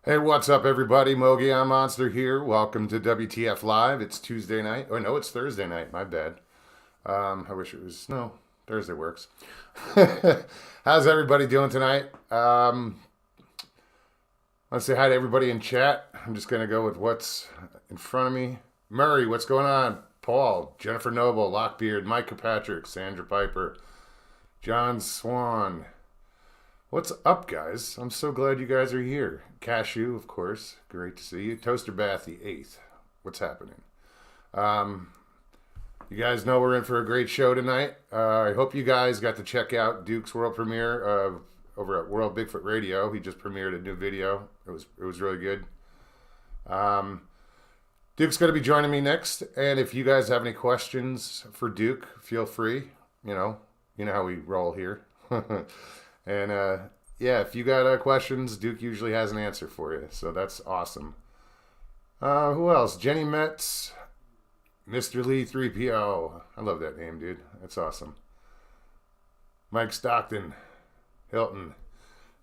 Hey, what's up, everybody? Mogi on Monster here. Welcome to WTF Live. It's Tuesday night. Oh, no, it's Thursday night. My bad. I wish it was. No, Thursday works. How's everybody doing tonight? Let's say hi to everybody in chat. I'm just going to go with what's in front of me. Murray, what's going on? Paul, Jennifer Noble, Lockbeard, Micah Patrick, Sandra Piper, John Swan. What's up, guys? I'm so glad you guys are here. Cashew, of course. Great to see you. Toaster Bathy, 8th. What's happening? Um, you guys know we're in for a great show tonight. I hope you guys got to check out Duke's world premiere over at World Bigfoot Radio. He just premiered a new video. It was really good. Duke's going to be joining me next, and if you guys have any questions for Duke, feel free. You know how we roll here. And yeah, if you got questions, Duke usually has an answer for you. So that's awesome. Who else? Jenny Metz, Mr. Lee 3PO. I love that name, dude. That's awesome. Mike Stockton, Hilton.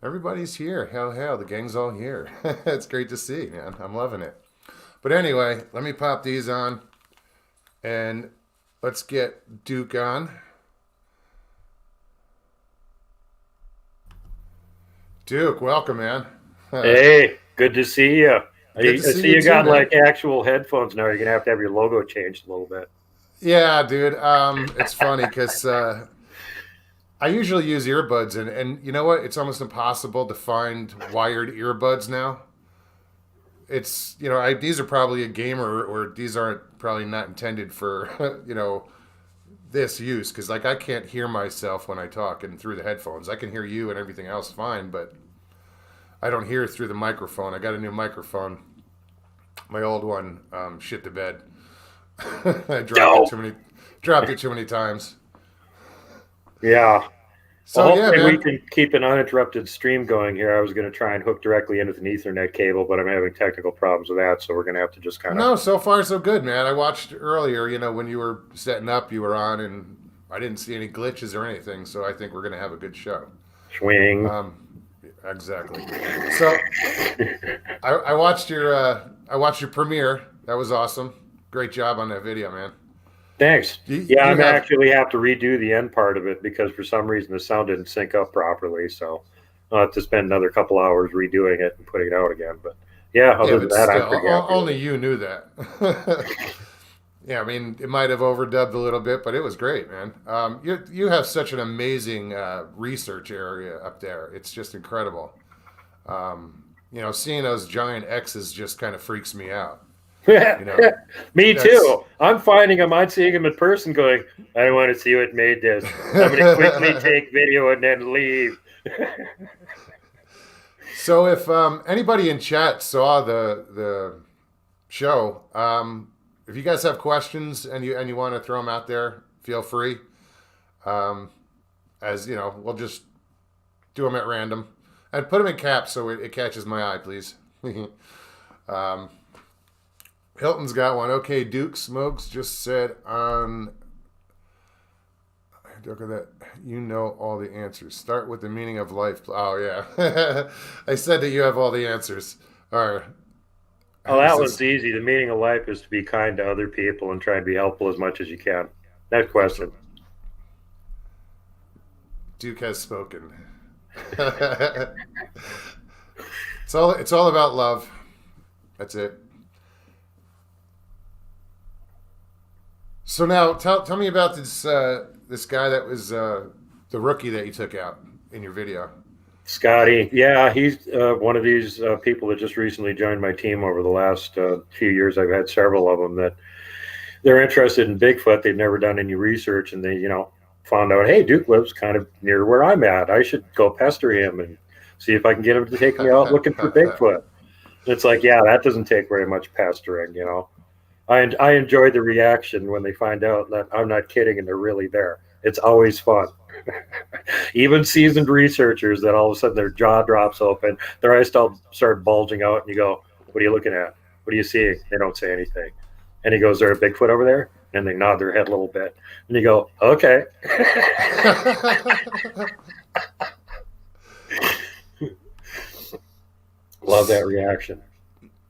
Everybody's here. Hell, the gang's all here. It's great to see, man. I'm loving it. But anyway, let me pop these on and let's get Duke on. Duke, welcome, man. Hey, good to see you. Good I to see see you you too, got man. like actual headphones now. You're gonna have to your logo changed a little bit. Yeah, dude. It's funny because I usually use earbuds, and you know what? It's almost impossible to find wired earbuds now. It's these are probably a gamer, or these aren't probably not intended for this use, because like I can't hear myself when I talk and through the headphones. I can hear you and everything else fine, but I don't hear through the microphone. I got a new microphone. My old one shit the bed. I dropped it too many times. Yeah. So Well, yeah, hopefully we man. can keep an uninterrupted stream going here. I was going to try and hook directly in with an Ethernet cable, but I'm having technical problems with that, so we're going to have to just kind of No, so far so good, man. I watched earlier, when you were setting up, you were on, and I didn't see any glitches or anything. So I think we're gonna have a good show. swing. Exactly. So I watched your premiere. That was awesome. Great job on that video, man. Thanks. You, Yeah, you I'm have actually have to redo the end part of it because for some reason the sound didn't sync up properly. So I'll have to spend another couple hours redoing it and putting it out again. But yeah, yeah, other than but that, I'm still, pretty happy with only it. you knew that. Yeah, I mean, it might have overdubbed a little bit, but it was great, man. You have such an amazing research area up there. It's just incredible. Seeing those giant X's just kind of freaks me out. You know, Me that's too. I'm finding I'm seeing him in person going, I don't want to see what made this. I'm going to quickly take video and then leave. So if anybody in chat saw the show, if you guys have questions and you want to throw them out there, feel free. Um, as you know, we'll just do them at random and put them in caps so it catches my eye, please. um, Hilton's got one. Okay, Duke Smokes just said on. Look at that. You know all the answers. Start with the meaning of life. Oh, yeah. I said that you have all the answers. All right. Oh, that Who's one's this? easy. The meaning of life is to be kind to other people and try and be helpful as much as you can. Next question. Duke has spoken. It's all about love. That's it. So now tell me about this guy that was the rookie that you took out in your video. Scotty, yeah, he's one of these people that just recently joined my team over the last few years. I've had several of them that they're interested in Bigfoot. They've never done any research, and they, found out, hey, Duke lives kind of near where I'm at. I should go pester him and see if I can get him to take me out looking for Bigfoot. It's like, yeah, that doesn't take very much pestering. I enjoy the reaction when they find out that I'm not kidding and they're really there. It's always fun. Even seasoned researchers that all of a sudden their jaw drops open, their eyes start bulging out, and you go, what are you looking at? What are you seeing? They don't say anything. And he goes, there a Bigfoot over there? And they nod their head a little bit. And you go, okay. Love that reaction.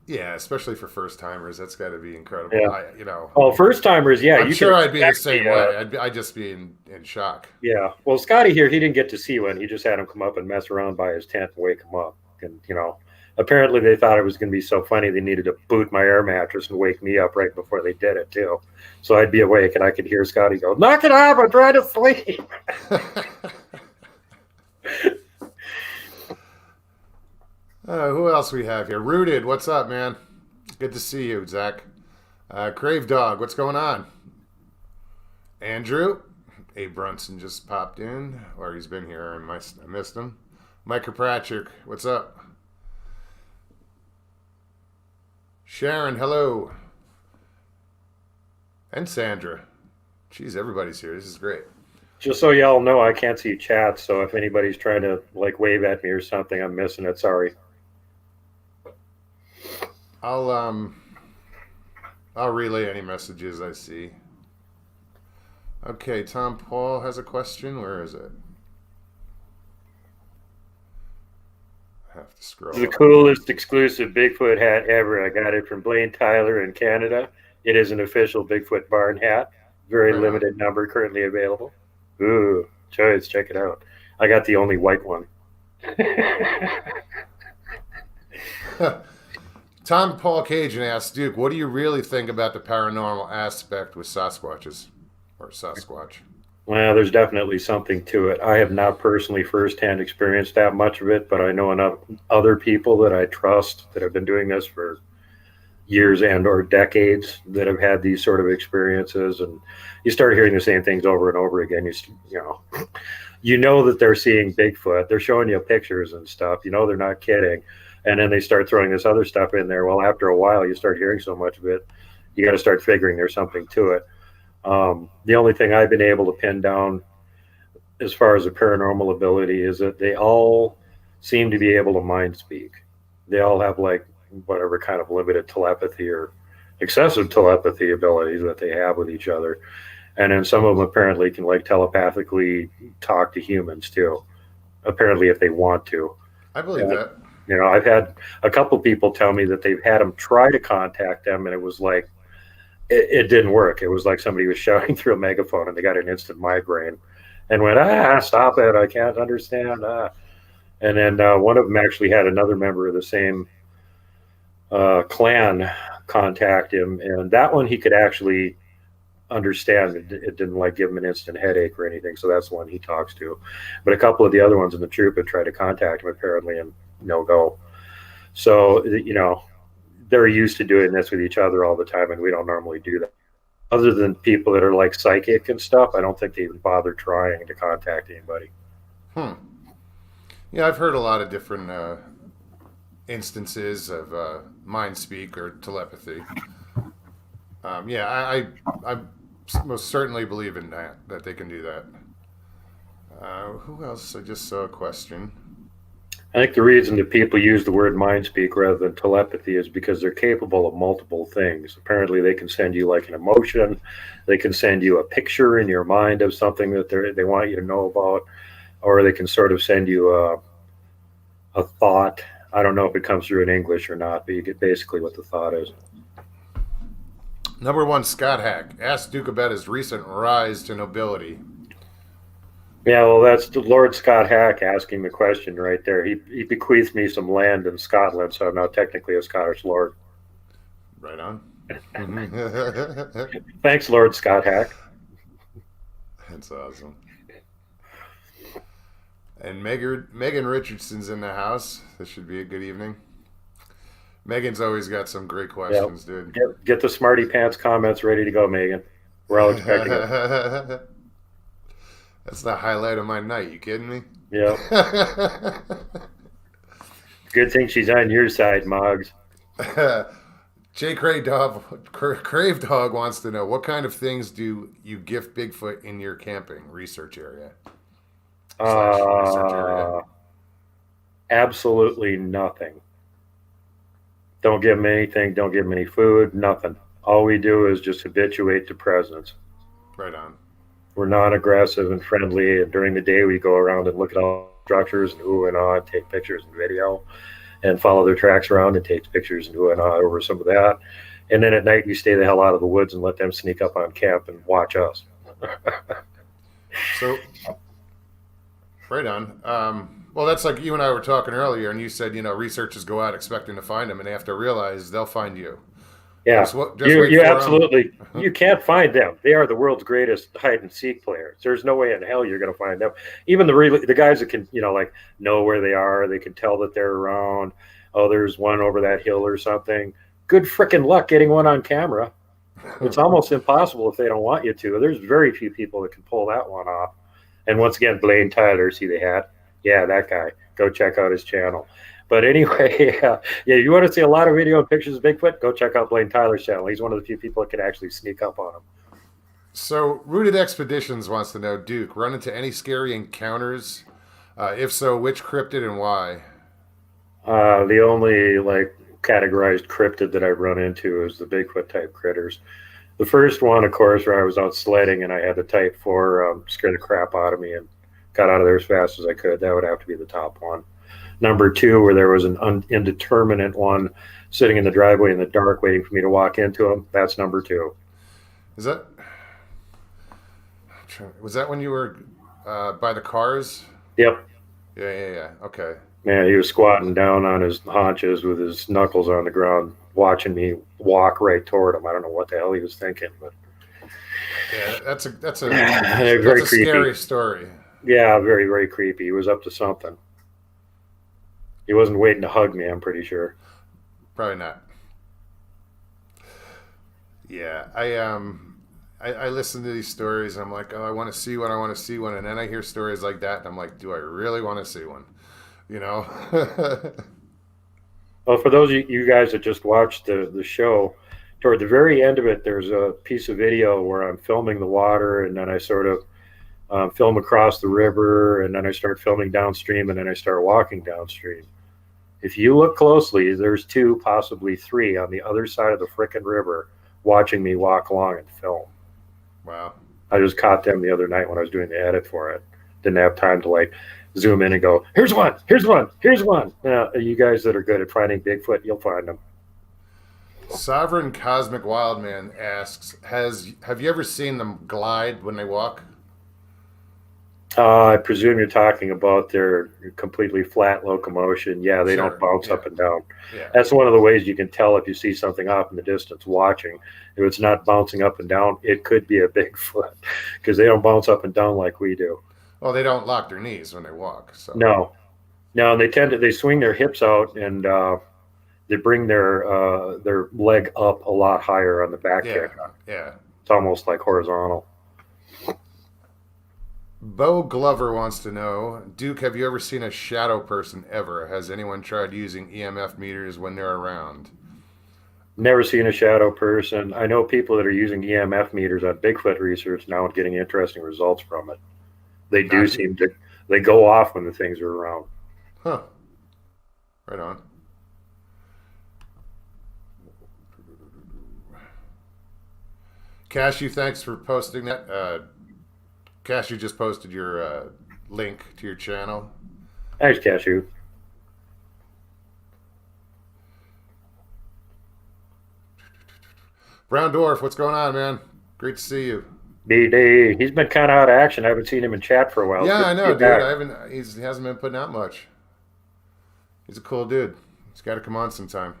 Yeah, especially for first timers, that's got to be incredible. Yeah. Oh, first timers, yeah. I'm sure I'd be the same way. I'd just be in shock. Yeah. Well, Scotty here, he didn't get to see one. He just had him come up and mess around by his tent and wake him up. And apparently they thought it was going to be so funny they needed to boot my air mattress and wake me up right before they did it too. So I'd be awake and I could hear Scotty go, "Knock it off! I'm trying to sleep." Who else we have here? Rooted, what's up, man? Good to see you, Zach. Crave Dog, what's going on? Andrew, Abe Brunson just popped in, or he's been here and I missed him. Micah Pratchik, what's up? Sharon, hello. And Sandra. Jeez, everybody's here. This is great. Just so y'all know, I can't see chat, so if anybody's trying to wave at me or something, I'm missing it. Sorry. I'll relay any messages I see. Okay, Tom Paul has a question. Where is it? I have to scroll. The coolest exclusive Bigfoot hat ever. I got it from Blaine Tyler in Canada. It is an official Bigfoot barn hat. Very limited number currently available. Ooh, choice, check it out. I got the only white one. Tom Paul Cajun asked Duke, what do you really think about the paranormal aspect with Sasquatches or Sasquatch? Well, there's definitely something to it. I have not personally firsthand experienced that much of it, but I know enough other people that I trust that have been doing this for years and or decades that have had these sort of experiences, and you start hearing the same things over and over again. You know that they're seeing Bigfoot. They're showing you pictures and stuff. They're not kidding. And then they start throwing this other stuff in there. Well, after a while, you start hearing so much of it, you got to start figuring there's something to it. The only thing I've been able to pin down as far as a paranormal ability is that they all seem to be able to mind speak. They all have whatever kind of limited telepathy or excessive telepathy abilities that they have with each other. And then some of them apparently can telepathically talk to humans too, apparently if they want to. I believe that. I've had a couple people tell me that they've had them try to contact them, and it was it didn't work. It was like somebody was shouting through a megaphone, and they got an instant migraine and went, stop it, I can't understand. And then one of them actually had another member of the same clan contact him, and that one he could actually understand. It didn't give him an instant headache or anything, so that's the one he talks to. But a couple of the other ones in the troop had tried to contact him apparently, and no go. So they're used to doing this with each other all the time, and we don't normally do that. Other than people that are psychic and stuff, I don't think they even bother trying to contact anybody. Yeah, I've heard a lot of different instances of mind speak or telepathy. I most certainly believe in that they can do that. Who else? I just saw a question. I think the reason that people use the word mind speak rather than telepathy is because they're capable of multiple things. Apparently they can send you an emotion, they can send you a picture in your mind of something that they want you to know about, or they can sort of send you a thought. I don't know if it comes through in English or not, but you get basically what the thought is. Number one, Scott Hack asked Duke about his recent rise to nobility. Yeah, well, that's Lord Scott Hack asking the question right there. He bequeathed me some land in Scotland, so I'm now technically a Scottish lord. Right on. Thanks, Lord Scott Hack. That's awesome. And Megan Richardson's in the house. This should be a good evening. Megan's always got some great questions, dude. Get the smarty pants comments ready to go, Megan. We're all expecting it. That's the highlight of my night. You kidding me? Yeah. Good thing she's on your side, Moggs. Jay Crave Dog wants to know, what kind of things do you gift Bigfoot in your camping research area? Research area? Absolutely nothing. Don't give him anything. Don't give him any food. Nothing. All we do is just habituate to presence. Right on. We're non-aggressive and friendly, and during the day we go around and look at all structures and ooh and ah, take pictures and video. and follow their tracks around and take pictures and go over some of that. And then at night, we stay the hell out of the woods and let them sneak up on camp and watch us. So, right on. Well, that's like you and I were talking earlier, and you said, researchers go out expecting to find them, and they have to realize they'll find you. Yeah, just wait you for 'em. absolutely, you can't find them. They are the world's greatest hide and seek players. There's no way in hell you're going to find them. Even the guys that can, like know where they are, they can tell that they're around. Oh, there's one over that hill or something. Good freaking luck getting one on camera. It's almost impossible if they don't want you to. There's very few people that can pull that one off. And once again, Blaine Tyler, see the hat? Yeah, that guy. Go check out his channel. But anyway, you want to see a lot of video and pictures of Bigfoot? Go check out Blaine Tyler's channel. He's one of the few people that can actually sneak up on him. So, Rooted Expeditions wants to know, Duke, run into any scary encounters? If so, which cryptid and why? The only categorized cryptid that I've run into is the Bigfoot type critters. The first one, of course, where I was out sledding and I had the Type 4 scare the crap out of me and got out of there as fast as I could. That would have to be the top one. Number 2, where there was an indeterminate one sitting in the driveway in the dark waiting for me to walk into him. That's number 2. Was that when you were by the cars? Yep. Yeah. Okay. Man, he was squatting down on his haunches with his knuckles on the ground, watching me walk right toward him. I don't know what the hell he was thinking, but yeah, that's a very creepy. Scary story. Yeah, very, very creepy. He was up to something. He wasn't waiting to hug me, I'm pretty sure. Probably not. Yeah, I listen to these stories and I'm like, oh, I want to see one, and then I hear stories like that and I'm like, do I really want to see one? Well, for those of you guys that just watched the show, toward the very end of it, there's a piece of video where I'm filming the water, and then I sort of film across the river, and then I start filming downstream, and then I start walking downstream. If you look closely, there's 2, possibly 3 on the other side of the frickin' river watching me walk along and film. Wow. I just caught them the other night when I was doing the edit for it. Didn't have time to zoom in and go, here's one. You guys that are good at finding Bigfoot, you'll find them. Sovereign Cosmic Wildman asks, have you ever seen them glide when they walk? I presume you're talking about their completely flat locomotion. Yeah, they don't bounce up and down. Yeah. That's one of the ways you can tell if you see something off in the distance watching. If it's not bouncing up and down, it could be a Bigfoot because they don't bounce up and down like we do. Well, they don't lock their knees when they walk. So. No, they swing their hips out and they bring their leg up a lot higher on the back kick. Yeah. It's almost like horizontal. Bo Glover wants to know, Duke, have you ever seen a shadow person ever? Has anyone tried using EMF meters when they're around? Never seen a shadow person. I know people that are using EMF meters on Bigfoot research now and getting interesting results from it. They do seem to, they go off when the things are around. Huh. Right on. Cashew, thanks for posting that. Cashew just posted your link to your channel. Thanks, Cashew. Brown Dwarf, what's going on, man? Great to see you. BD, he's been kind of out of action. I haven't seen him in chat for a while. Yeah, I know, dude. He hasn't been putting out much. He's a cool dude. He's got to come on sometime.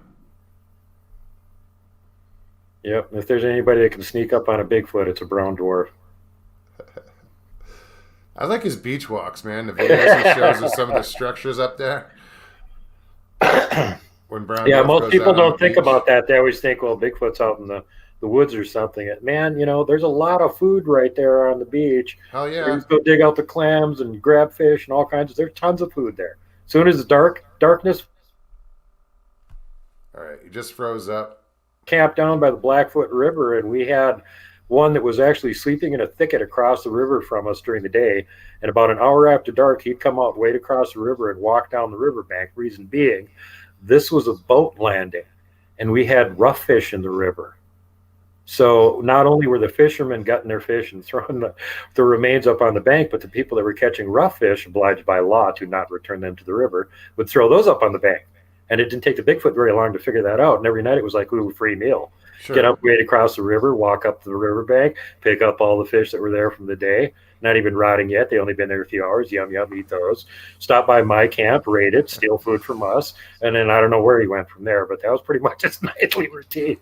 Yep. If there's anybody that can sneak up on a Bigfoot, it's a brown dwarf. I like his beach walks, man. The videos he shows of some of the structures up there. When Brown yeah, Dwarf most people don't think beach. about that. They always think, well, Bigfoot's out in the woods or something. Man, there's a lot of food right there on the beach. Hell yeah. You go dig out the clams and grab fish and all kinds of, there's tons of food there. As soon as it's darkness. All right, you just froze up. Camped down by the Blackfoot River, and we had one that was actually sleeping in a thicket across the river from us during the day. And about an hour after dark, he'd come out, wade across the river, and walk down the riverbank. Reason being, this was a boat landing, and we had rough fish in the river. So not only were the fishermen gutting their fish and throwing the remains up on the bank, but the people that were catching rough fish, obliged by law to not return them to the river, would throw those up on the bank. And it didn't take the Bigfoot very long to figure that out. And every night it was like, ooh, free meal. Sure. Get up, wade across the river, walk up the riverbank, pick up all the fish that were there from the day. Not even rotting yet. They only been there a few hours. Yum, yum, eat those. Stop by my camp, raid it, steal food from us. And then I don't know where he went from there, but that was pretty much his nightly routine.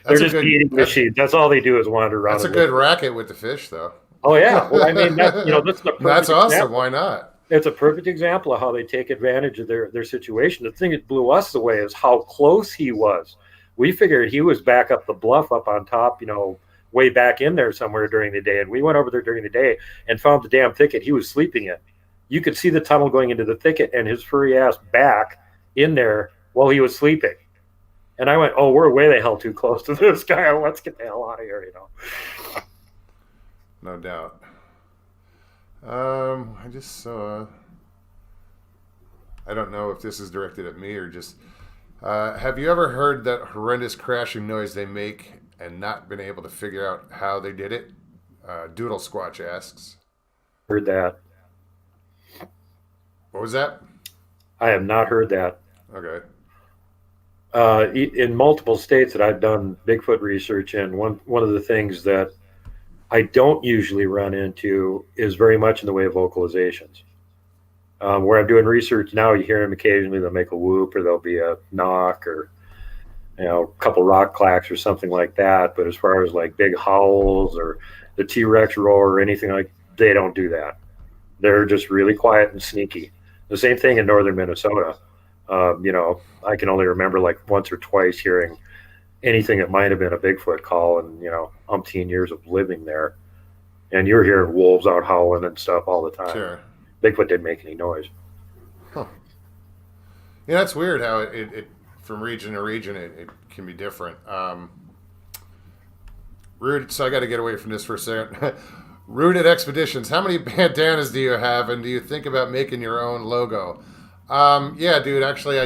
They're just eating machines. That's all they do is wander around. That's a good racket with the fish, though. Oh, yeah. Well, I mean, that's the perfect That's awesome. example. Why not? It's a perfect example of how they take advantage of their situation. The thing that blew us away is how close he was. We figured he was back up the bluff up on top, way back in there somewhere during the day. And we went over there during the day and found the damn thicket he was sleeping in. You could see the tunnel going into the thicket and his furry ass back in there while he was sleeping. And I went, oh, we're way the hell too close to this guy. Let's get the hell out of here, No doubt. I just saw, I don't know if this is directed at me or just, have you ever heard that horrendous crashing noise they make and not been able to figure out how they did it? Doodle Squatch asks. Heard that. What was that? I have not heard that. Okay. In multiple states that I've done Bigfoot research in, one of the things that I don't usually run into is very much in the way of vocalizations. Where I'm doing research now, you hear them occasionally, they'll make a whoop or there'll be a knock or a couple rock clacks or something like that. But as far as like big howls or the T-Rex roar or anything like, they don't do that. They're just really quiet and sneaky. The same thing in northern Minnesota. I can only remember like once or twice hearing anything that might have been a Bigfoot call in, umpteen years of living there. And you're hearing wolves out howling and stuff all the time. Sure. Bigfoot didn't make any noise. Huh. Yeah, that's weird how it from region to region, it can be different. Rude, so I got to get away from this for a second. Rooted Expeditions, how many bandanas do you have, and do you think about making your own logo? Yeah, dude, actually, I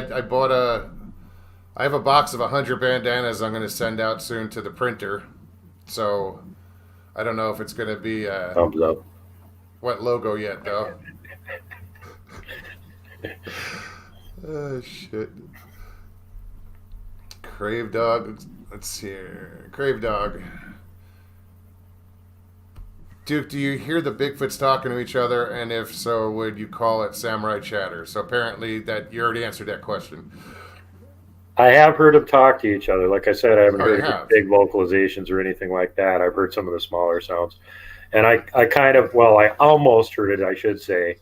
have a box of 100 bandanas I'm going to send out soon to the printer. So I don't know if it's going to be Thumbs up. What logo yet, though. Oh, shit. Crave Dog. Let's see here. Crave Dog. Duke, do you hear the Bigfoots talking to each other? And if so, would you call it samurai chatter? So apparently that you already answered that question. I have heard them talk to each other. Like I said, I haven't heard big vocalizations or anything like that. I've heard some of the smaller sounds. And I almost heard it, I should say.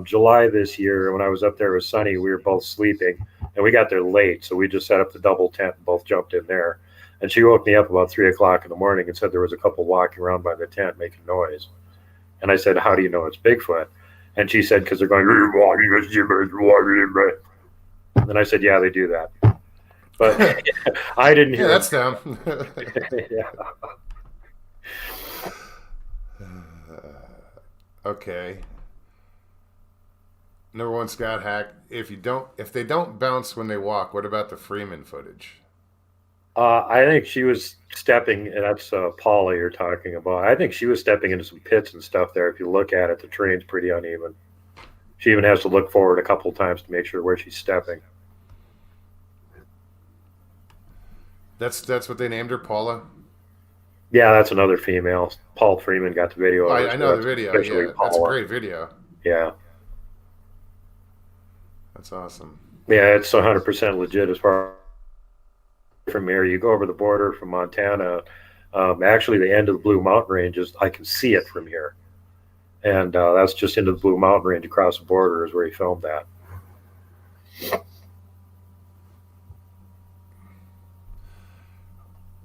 July this year, when I was up there, it was sunny. We were both sleeping, and we got there late. So we just set up the double tent and both jumped in there. And she woke me up about 3 o'clock in the morning and said there was a couple walking around by the tent making noise. And I said, how do you know it's Bigfoot? And she said, because they're going, and I said, yeah, they do that. But I didn't hear. Yeah, that's them. Yeah. Okay. Number one, Scott Hack. If they don't bounce when they walk, what about the Freeman footage? I think she was stepping, and that's Paula you're talking about. I think she was stepping into some pits and stuff there. If you look at it, the terrain's pretty uneven. She even has to look forward a couple of times to make sure where she's stepping. That's what they named her, Paula? Yeah, that's another female. Paul Freeman got the video. I know the video. Yeah, that's a great video. Yeah. That's awesome. Yeah, it's 100% legit as far from here. You go over the border from Montana. Actually, the end of the Blue Mountain Range I can see it from here. And that's just into the Blue Mountain Range across the border is where he filmed that.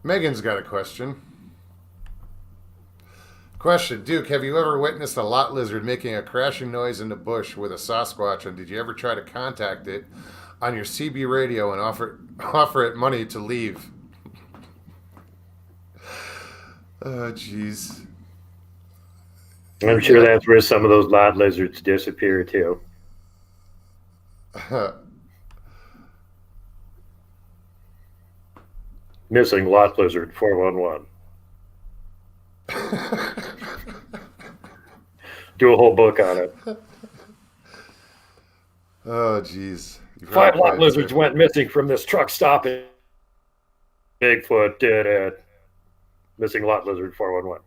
Megan's got a question. Question, Duke, have you ever witnessed a lot lizard making a crashing noise in the bush with a Sasquatch, and did you ever try to contact it on your CB radio and offer it money to leave? Oh, jeez. I'm sure that's where some of those lot lizards disappear too. Missing lot lizard 411. Do a whole book on it. Oh, geez. You've heard 5 quite lot a lizards tip. went missing from this truck stop in Bigfoot did it. Missing lot lizard 411.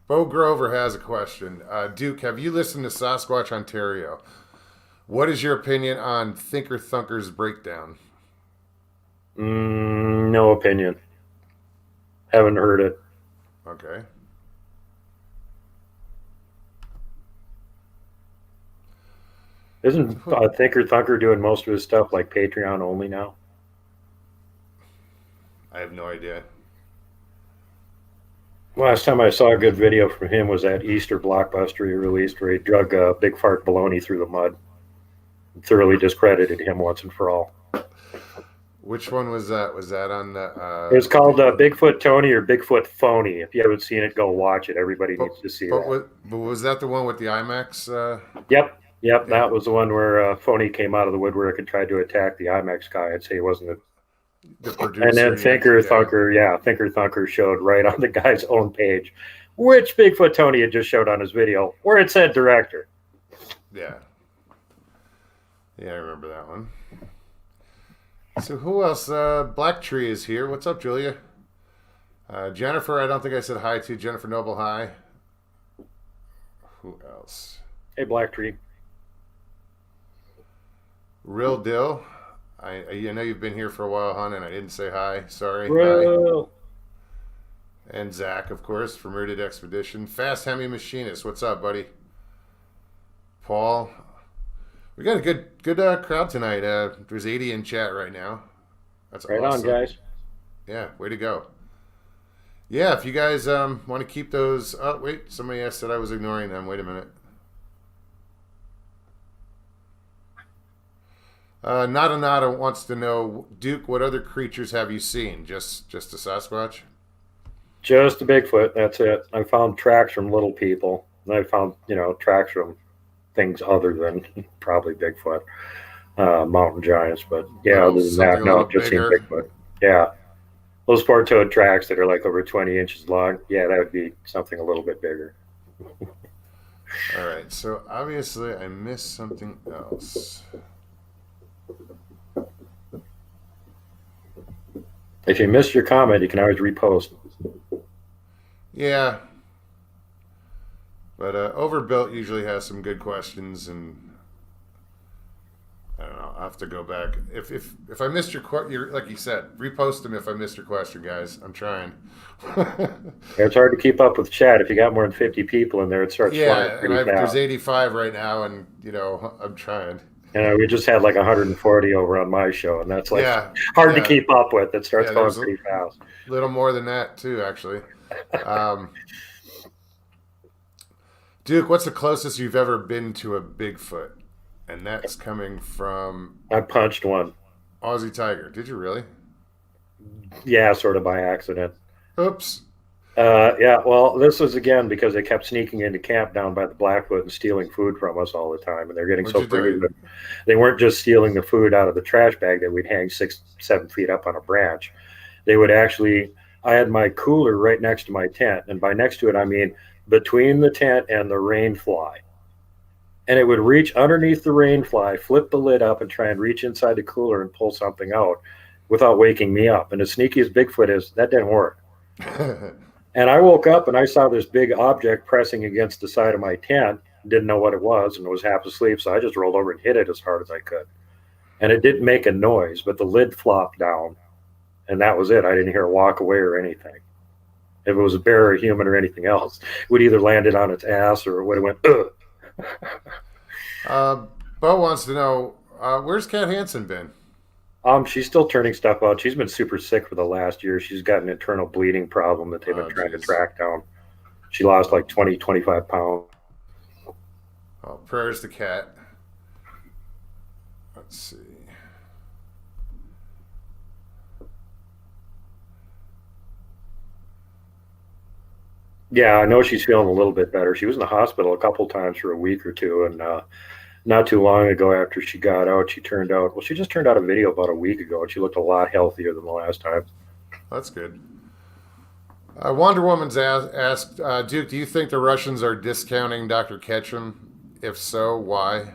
Bo Grover has a question. Duke, have you listened to Sasquatch Ontario? What is your opinion on Thinker Thunker's breakdown? No opinion. Haven't heard it. Okay. Isn't Thinker Thunker doing most of his stuff like Patreon only now? I have no idea. Last time I saw a good video from him was that Easter blockbuster he released where he drug Big Fart Baloney through the mud. Thoroughly discredited him once and for all. Which one was that? Was that on the... It's called Bigfoot Tony or Bigfoot Phony. If you haven't seen it, go watch it. Everybody needs to see that. But was that the one with the IMAX? Yep. That was the one where Phony came out of the woodwork and tried to attack the IMAX guy and say he wasn't the producer. And then Thinker Thunker showed right on the guy's own page, which Bigfoot Tony had just showed on his video, where it said director. Yeah. Yeah, I remember that one. So who else? Black Tree is here. What's up, Julia? Jennifer, I don't think I said hi to. Jennifer Noble, hi. Who else? Hey, Black Tree. Real Dill. I know you've been here for a while, hon, and I didn't say hi. Sorry. Real. Hi. And Zach, of course, from Rooted Expedition. Fast Hemi Machinist. What's up, buddy? Paul. We got a good crowd tonight. There's 80 in chat right now. That's right awesome. on, guys. Yeah, way to go. Yeah, if you guys want to keep those... Oh, wait. Somebody asked that I was ignoring them. Wait a minute. Nada wants to know, Duke, what other creatures have you seen? Just a Sasquatch? Just a Bigfoot. That's it. I found tracks from little people. And I found, tracks from things other than probably Bigfoot, mountain giants. But yeah, other than that, no, just seen Bigfoot. Yeah. Those four-toed tracks that are like over 20 inches long, yeah, that would be something a little bit bigger. All right. So obviously I missed something else. If you missed your comment, you can always repost. Yeah. But Overbuilt usually has some good questions, and I don't know. I'll have to go back. If I missed your question, like you said, repost them if I missed your question, guys. I'm trying. It's hard to keep up with chat. If you got more than 50 people in there, it starts flying pretty fast. There's 85 right now, and I'm trying. We just had like 140 over on my show, and that's like hard to keep up with. It starts going pretty fast. A little more than that, too, actually. Duke, what's the closest you've ever been to a Bigfoot? And that's coming from... I punched one. Aussie Tiger. Did you really? Yeah, sort of by accident. Oops. Well, this was again because they kept sneaking into camp down by the Blackfoot and stealing food from us all the time, and they're getting so pretty that they weren't just stealing the food out of the trash bag that we'd hang 6-7 feet up on a branch. They would actually, I had my cooler right next to my tent, and by next to it I mean between the tent and the rain fly, and it would reach underneath the rain fly, flip the lid up, and try and reach inside the cooler and pull something out without waking me up. And as sneaky as Bigfoot is, that didn't work. And I woke up and I saw this big object pressing against the side of my tent. Didn't know what it was and was half asleep, so I just rolled over and hit it as hard as I could. And it didn't make a noise, but the lid flopped down, and that was it. I didn't hear it walk away or anything. If it was a bear or a human or anything else, it would either landed on its ass or it would have went, ugh. Bo wants to know, where's Kat Hansen been? She's still turning stuff out. She's been super sick for the last year. She's got an internal bleeding problem that they've been trying to track down. She lost like 20, 25 pounds. Oh, prayers to Kat. Let's see. Yeah, I know she's feeling a little bit better. She was in the hospital a couple times for a week or two, and not too long ago after she got out, she just turned out a video about a week ago, and she looked a lot healthier than the last time. That's good. Wonder Woman's asked, Duke, do you think the Russians are discounting Dr. Ketchum? If so, why?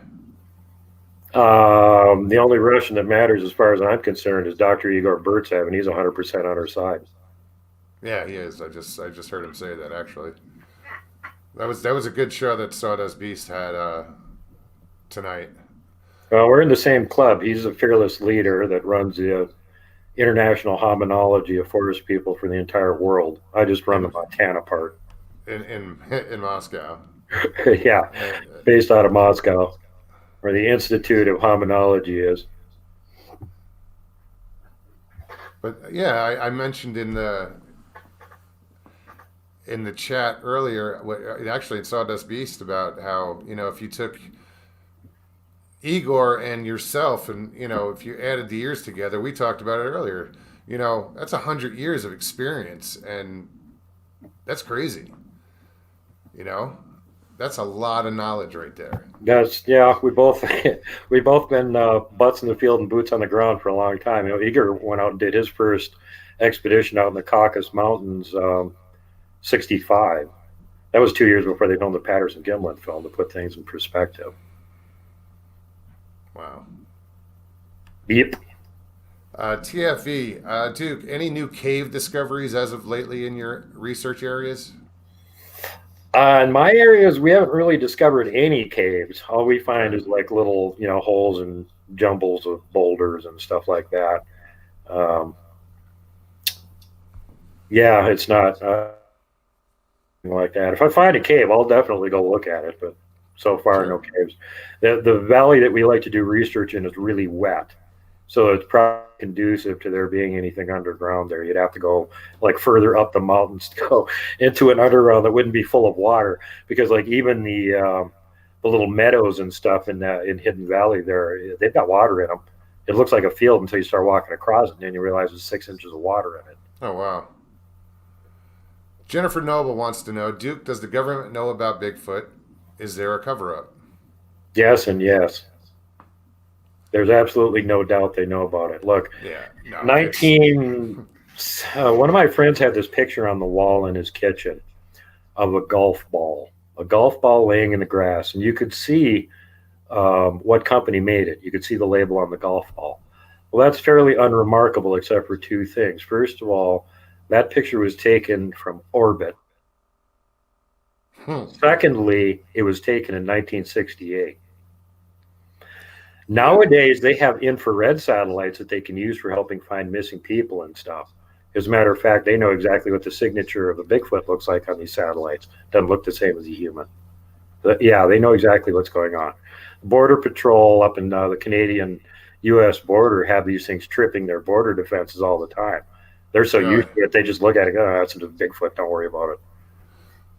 The only Russian that matters, as far as I'm concerned, is Dr. Igor Berytsev, and he's 100% on our side. Yeah, he is. I just heard him say that actually. That was a good show that Sawdust Beast had tonight. Well, we're in the same club. He's a fearless leader that runs the international hominology of forest people for the entire world. I just run the Montana part. In Moscow. Yeah, based out of Moscow, where the Institute of Hominology is. But yeah, I mentioned in the chat earlier, actually in Sawdust Beast, about how, if you took Igor and yourself, and if you added the years together, we talked about it earlier. That's 100 years of experience, and that's crazy. That's a lot of knowledge right there. We both been butts in the field and boots on the ground for a long time. Igor went out and did his first expedition out in the Caucasus Mountains, 65. That was 2 years before they filmed the Patterson-Gimlin film, to put things in perspective. Wow. Yep. TFE, Duke, any new cave discoveries as of lately in your research areas? In my areas, we haven't really discovered any caves. All we find is like little, holes and jumbles of boulders and stuff like that. Yeah, it's not like that. If I find a cave, I'll definitely go look at it, but so far, no caves. The valley that we like to do research in is really wet, so it's probably conducive to there being anything underground there. You'd have to go like further up the mountains to go into an underground that wouldn't be full of water, because like even the little meadows and stuff in Hidden Valley there, they've got water in them. It looks like a field until you start walking across it, and then you realize there's 6 inches of water in it. Oh, wow. Jennifer Noble wants to know, Duke, does the government know about Bigfoot? Is there a cover-up? Yes and yes. There's absolutely no doubt they know about it. Look, one of my friends had this picture on the wall in his kitchen of a golf ball laying in the grass, and you could see what company made it. You could see the label on the golf ball. Well, that's fairly unremarkable, except for 2 things. First of all, that picture was taken from orbit. Secondly, it was taken in 1968. Nowadays, they have infrared satellites that they can use for helping find missing people and stuff. As a matter of fact, they know exactly what the signature of a Bigfoot looks like on these satellites. Doesn't look the same as a human. But yeah, they know exactly what's going on. Border Patrol up in the Canadian-U.S. border have these things tripping their border defenses all the time. They're so used to it, they just look at it and go, oh, that's a Bigfoot, don't worry about it.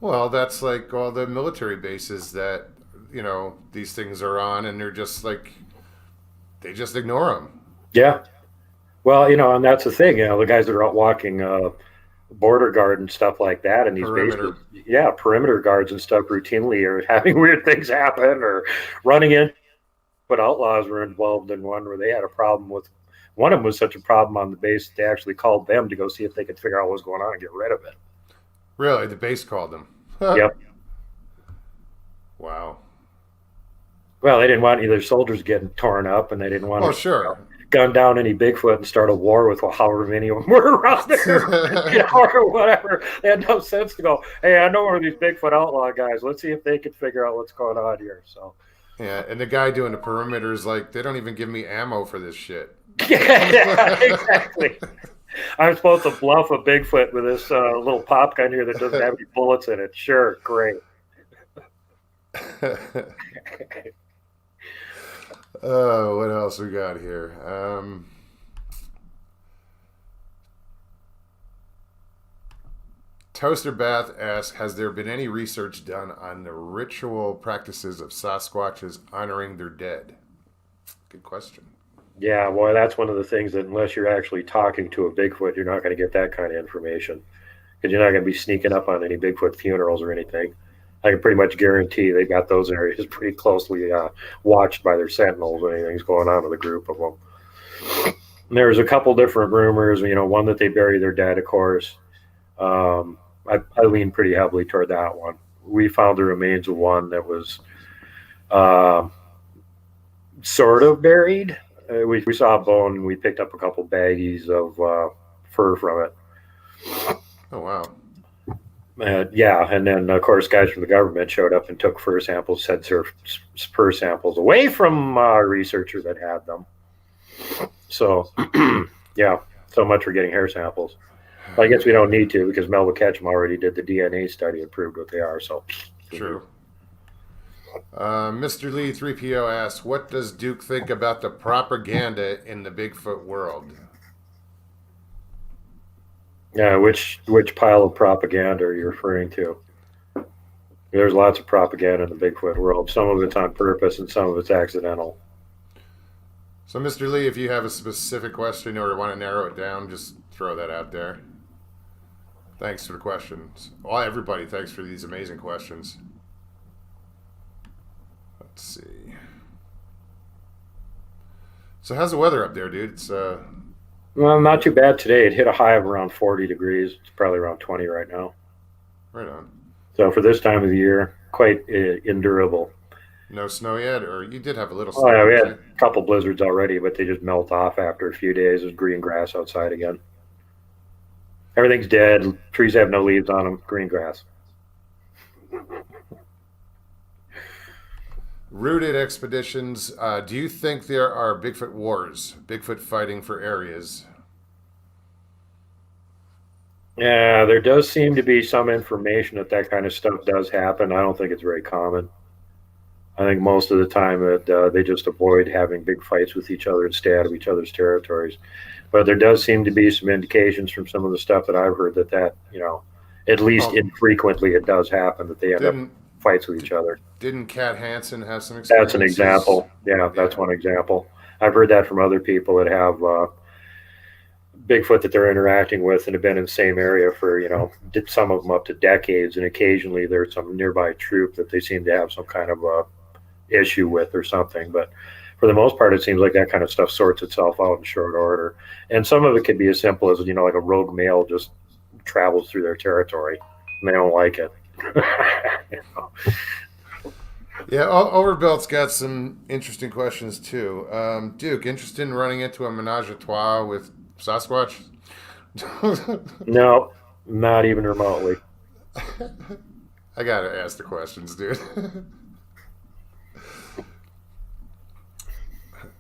Well, that's like all the military bases that, these things are on, and they're just like, they just ignore them. Yeah. Well, and that's the thing, the guys that are out walking border guard and stuff like that, and these perimeter. bases, perimeter guards and stuff routinely are having weird things happen or running in. But outlaws were involved in one where they had a problem with, one of them was such a problem on the base that they actually called them to go see if they could figure out what was going on and get rid of it. Really? The base called them? Yep. Wow. Well, they didn't want either soldiers getting torn up, and they didn't want to gun down any Bigfoot and start a war with however many of them were around there, or whatever. They had no sense to go, hey, I know where these Bigfoot outlaw guys. Let's see if they can figure out what's going on here. So. Yeah, and the guy doing the perimeter is like, they don't even give me ammo for this shit. Yeah, exactly. I'm supposed to bluff a Bigfoot with this little pop gun here that doesn't have any bullets in it. Sure, great. Oh, what else we got here? Toaster Bath asks, has there been any research done on the ritual practices of Sasquatches honoring their dead? Good question. Yeah, boy, that's one of the things that unless you're actually talking to a Bigfoot, you're not going to get that kind of information, because you're not going to be sneaking up on any Bigfoot funerals or anything. I can pretty much guarantee they've got those areas pretty closely watched by their sentinels when anything's going on with a group of them. And there's a couple different rumors, one that they bury their dead, of course. I lean pretty heavily toward that one. We found the remains of one that was sort of buried. We saw a bone and we picked up a couple baggies of fur from it. Oh, wow. Yeah, and then of course guys from the government showed up and took fur samples, fur samples away from a researcher that had them. So, yeah, so much for getting hair samples. I guess we don't need to because Melba Ketchum already did the DNA study and proved what they are. So true. Mr. Lee 3PO asks, what does Duke think about the propaganda in the Bigfoot world? Yeah, which pile of propaganda are you referring to? There's lots of propaganda in the Bigfoot world. Some of it's on purpose and some of it's accidental. So, Mr. Lee, if you have a specific question or want to narrow it down, just throw that out there. Thanks for the questions. Well, everybody, thanks for these amazing questions. Let's see. So how's the weather up there, dude? It's well, not too bad today. It hit a high of around 40 degrees. It's probably around 20 right now. Right on. So for this time of the year, quite endurable. No snow yet, or you did have a little snow? Oh, yeah, we had a couple blizzards already, but they just melt off after a few days. There's green grass outside again. Everything's dead. Trees have no leaves on them. Green grass. Rooted Expeditions. Do you think there are Bigfoot wars? Bigfoot fighting for areas? Yeah, there does seem to be some information that kind of stuff does happen. I don't think it's very common. I think most of the time that they just avoid having big fights with each other and stay out of each other's territories. But there does seem to be some indications from some of the stuff that I've heard that at least infrequently it does happen that they end up fights with each other. Didn't Cat Hansen have some experiences? That's an example. Yeah, that's one example. I've heard that from other people that have Bigfoot that they're interacting with and have been in the same area for, some of them up to decades. And occasionally there's some nearby troop that they seem to have some kind of issue with or something. But for the most part, it seems like that kind of stuff sorts itself out in short order. And some of it could be as simple as, like a rogue male just travels through their territory and they don't like it. Yeah, Overbuilt's got some interesting questions too. Duke, interested in running into a menage a trois with Sasquatch? No, not even remotely. I gotta ask the questions, dude.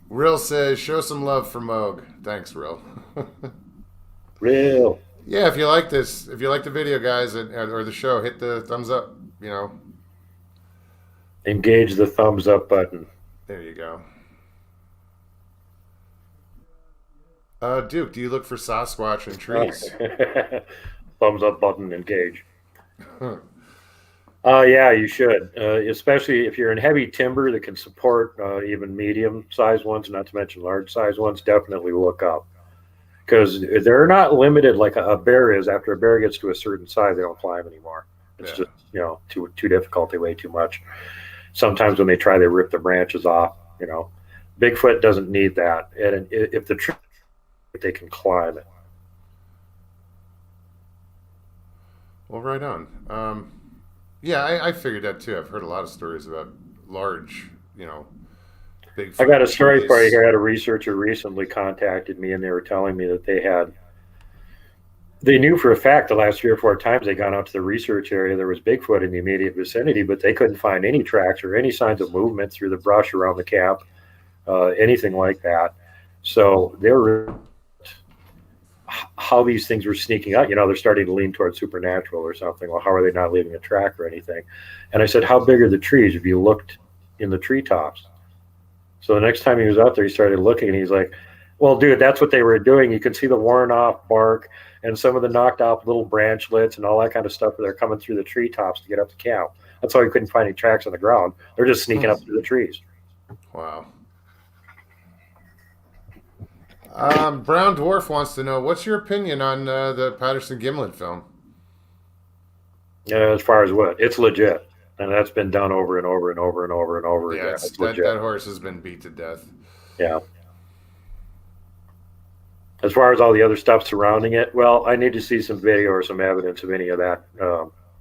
Real says, show some love for Moog. Thanks, Real. Real. Yeah, if you like this, if you like the video, guys, or the show, hit the thumbs up, Engage the thumbs up button. There you go. Duke, do you look for Sasquatch in trees? Thumbs up button, engage. Yeah, you should, especially if you're in heavy timber that can support even medium-sized ones, not to mention large-sized ones. Definitely look up because they're not limited like a bear is. After a bear gets to a certain size, they don't climb anymore. It's just too difficult. They weigh too much. Sometimes when they try, they rip the branches off. Bigfoot doesn't need that, and if the tree, they can climb it. Well, right on. Yeah, I figured that too. I've heard a lot of stories about large, Bigfoot. I got a story for you here. I had a researcher recently contacted me, and they were telling me that they knew for a fact the last 3 or 4 times they gone out to the research area, there was Bigfoot in the immediate vicinity, but they couldn't find any tracks or any signs of movement through the brush around the camp, anything like that. So they were how these things were sneaking out. They're starting to lean towards supernatural or something. Well, how are they not leaving a track or anything? And I said, how big are the trees? If you looked in the treetops. So the next time he was out there, he started looking and he's like, well, dude, that's what they were doing. You can see the worn off bark and some of the knocked off little branchlets and all that kind of stuff. They're coming through the treetops to get up to camp. That's why he couldn't find any tracks on the ground. They're just sneaking up through the trees. Wow. Brown Dwarf wants to know, what's your opinion on the Patterson Gimlin film? As far as what? It's legit. And that's been done over and over and over and over and over again. It's legit. That horse has been beat to death. Yeah. As far as all the other stuff surrounding it, well, I need to see some video or some evidence of any of that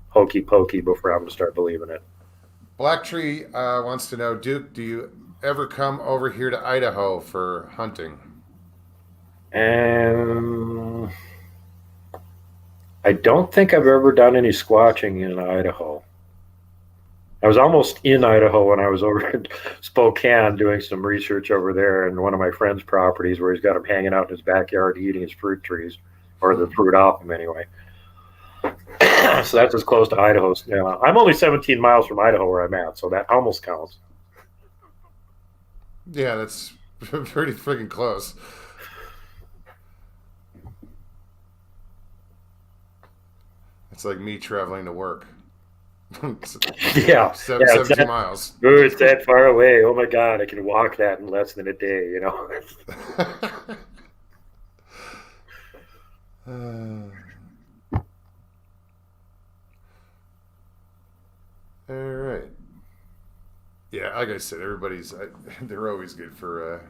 hokey pokey before I'm going to start believing it. Black Tree wants to know, Duke, do you ever come over here to Idaho for hunting? And I don't think I've ever done any squatching in Idaho. I was almost in Idaho when I was over in Spokane doing some research over there in one of my friend's properties where he's got them hanging out in his backyard eating his fruit trees, or the fruit off them anyway. So that's as close to Idaho. I'm only 17 miles from Idaho where I'm at, so that almost counts. Yeah, that's pretty freaking close. It's like me traveling to work. Yeah, 70 miles. Ooh, it's that far away. Oh my God, I can walk that in less than a day, you know. All right. Yeah, like I said, they're always good for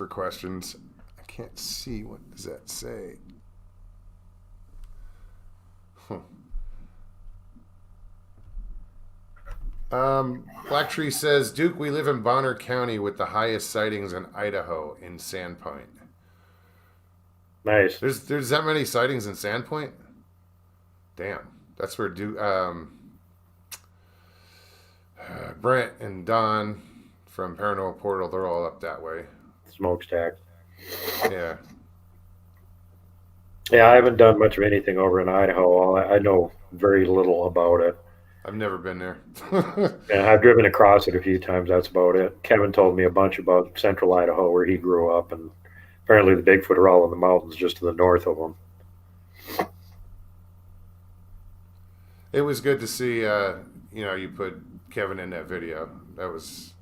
questions. I can't see, what does that say? Black Tree says, Duke, we live in Bonner County with the highest sightings in Idaho in Sandpoint. Nice. There's that many sightings in Sandpoint? Damn. That's where Duke, Brent and Don from Paranormal Portal, they're all up that way. Smokestack. Yeah. Yeah, I haven't done much of anything over in Idaho. I know very little about it. I've never been there. And I've driven across it a few times. That's about it. Kevin told me a bunch about central Idaho where he grew up, and apparently the Bigfoot are all in the mountains just to the north of them. It was good to see, you put Kevin in that video. That was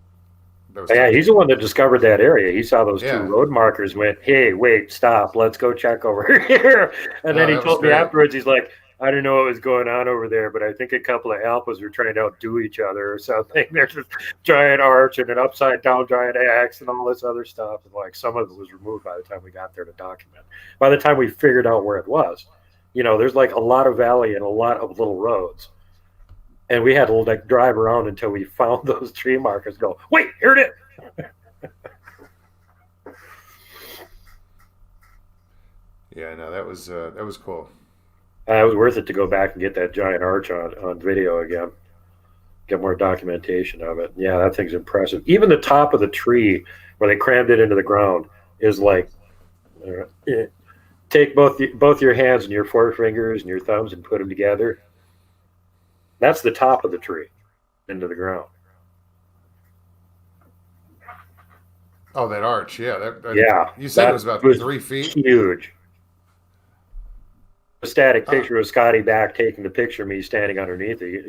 yeah, he's the one that discovered that area. He saw those Yeah. two road markers, went, hey, wait, stop, let's go check over here. And then he told me afterwards, he's like, I don't know what was going on over there, but I think a couple of alphas were trying to outdo each other or something. There's this giant arch and an upside down giant axe and all this other stuff. And like some of it was removed by the time we got there to document. By the time we figured out where it was, there's like a lot of valley and a lot of little roads. And we had to like drive around until we found those tree markers. Go, wait, here it is. Yeah, no, that was cool. It was worth it to go back and get that giant arch on video again. Get more documentation of it. Yeah, that thing's impressive. Even the top of the tree where they crammed it into the ground is like, take both your hands and your forefingers and your thumbs and put them together. That's the top of the tree into the ground. Oh, that arch, yeah. Yeah. You said it was about 3 feet? Huge. A static picture of Scotty back taking the picture of me standing underneath it,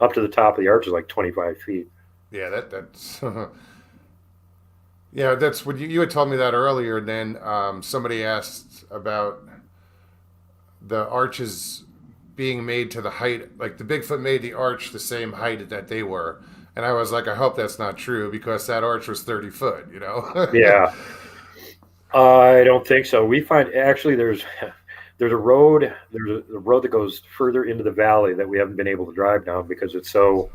up to the top of the arch is like 25 feet. Yeah, that's... yeah, that's what you had told me that earlier, and then somebody asked about the arches being made to the height, like the Bigfoot made the arch the same height that they were. And I was like, I hope that's not true because that arch was 30 foot, Yeah. I don't think so. We find actually there's a road that goes further into the valley that we haven't been able to drive down because it's so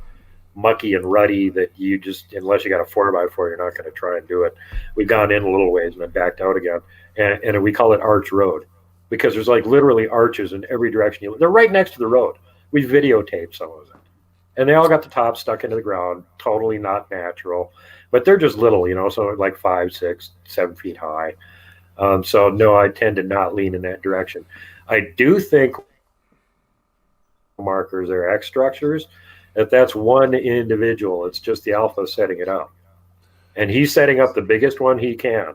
mucky and ruddy that you just, unless you got a 4x4, you're not going to try and do it. We've gone in a little ways and then backed out again. And we call it Arch Road because there's like literally arches in every direction. They're right next to the road. We videotaped some of it. And they all got the top stuck into the ground, totally not natural. But they're just little, so like 5, 6, 7 feet high. So no, I tend to not lean in that direction. I do think markers are X structures. If that's one individual, it's just the alpha setting it up. And he's setting up the biggest one he can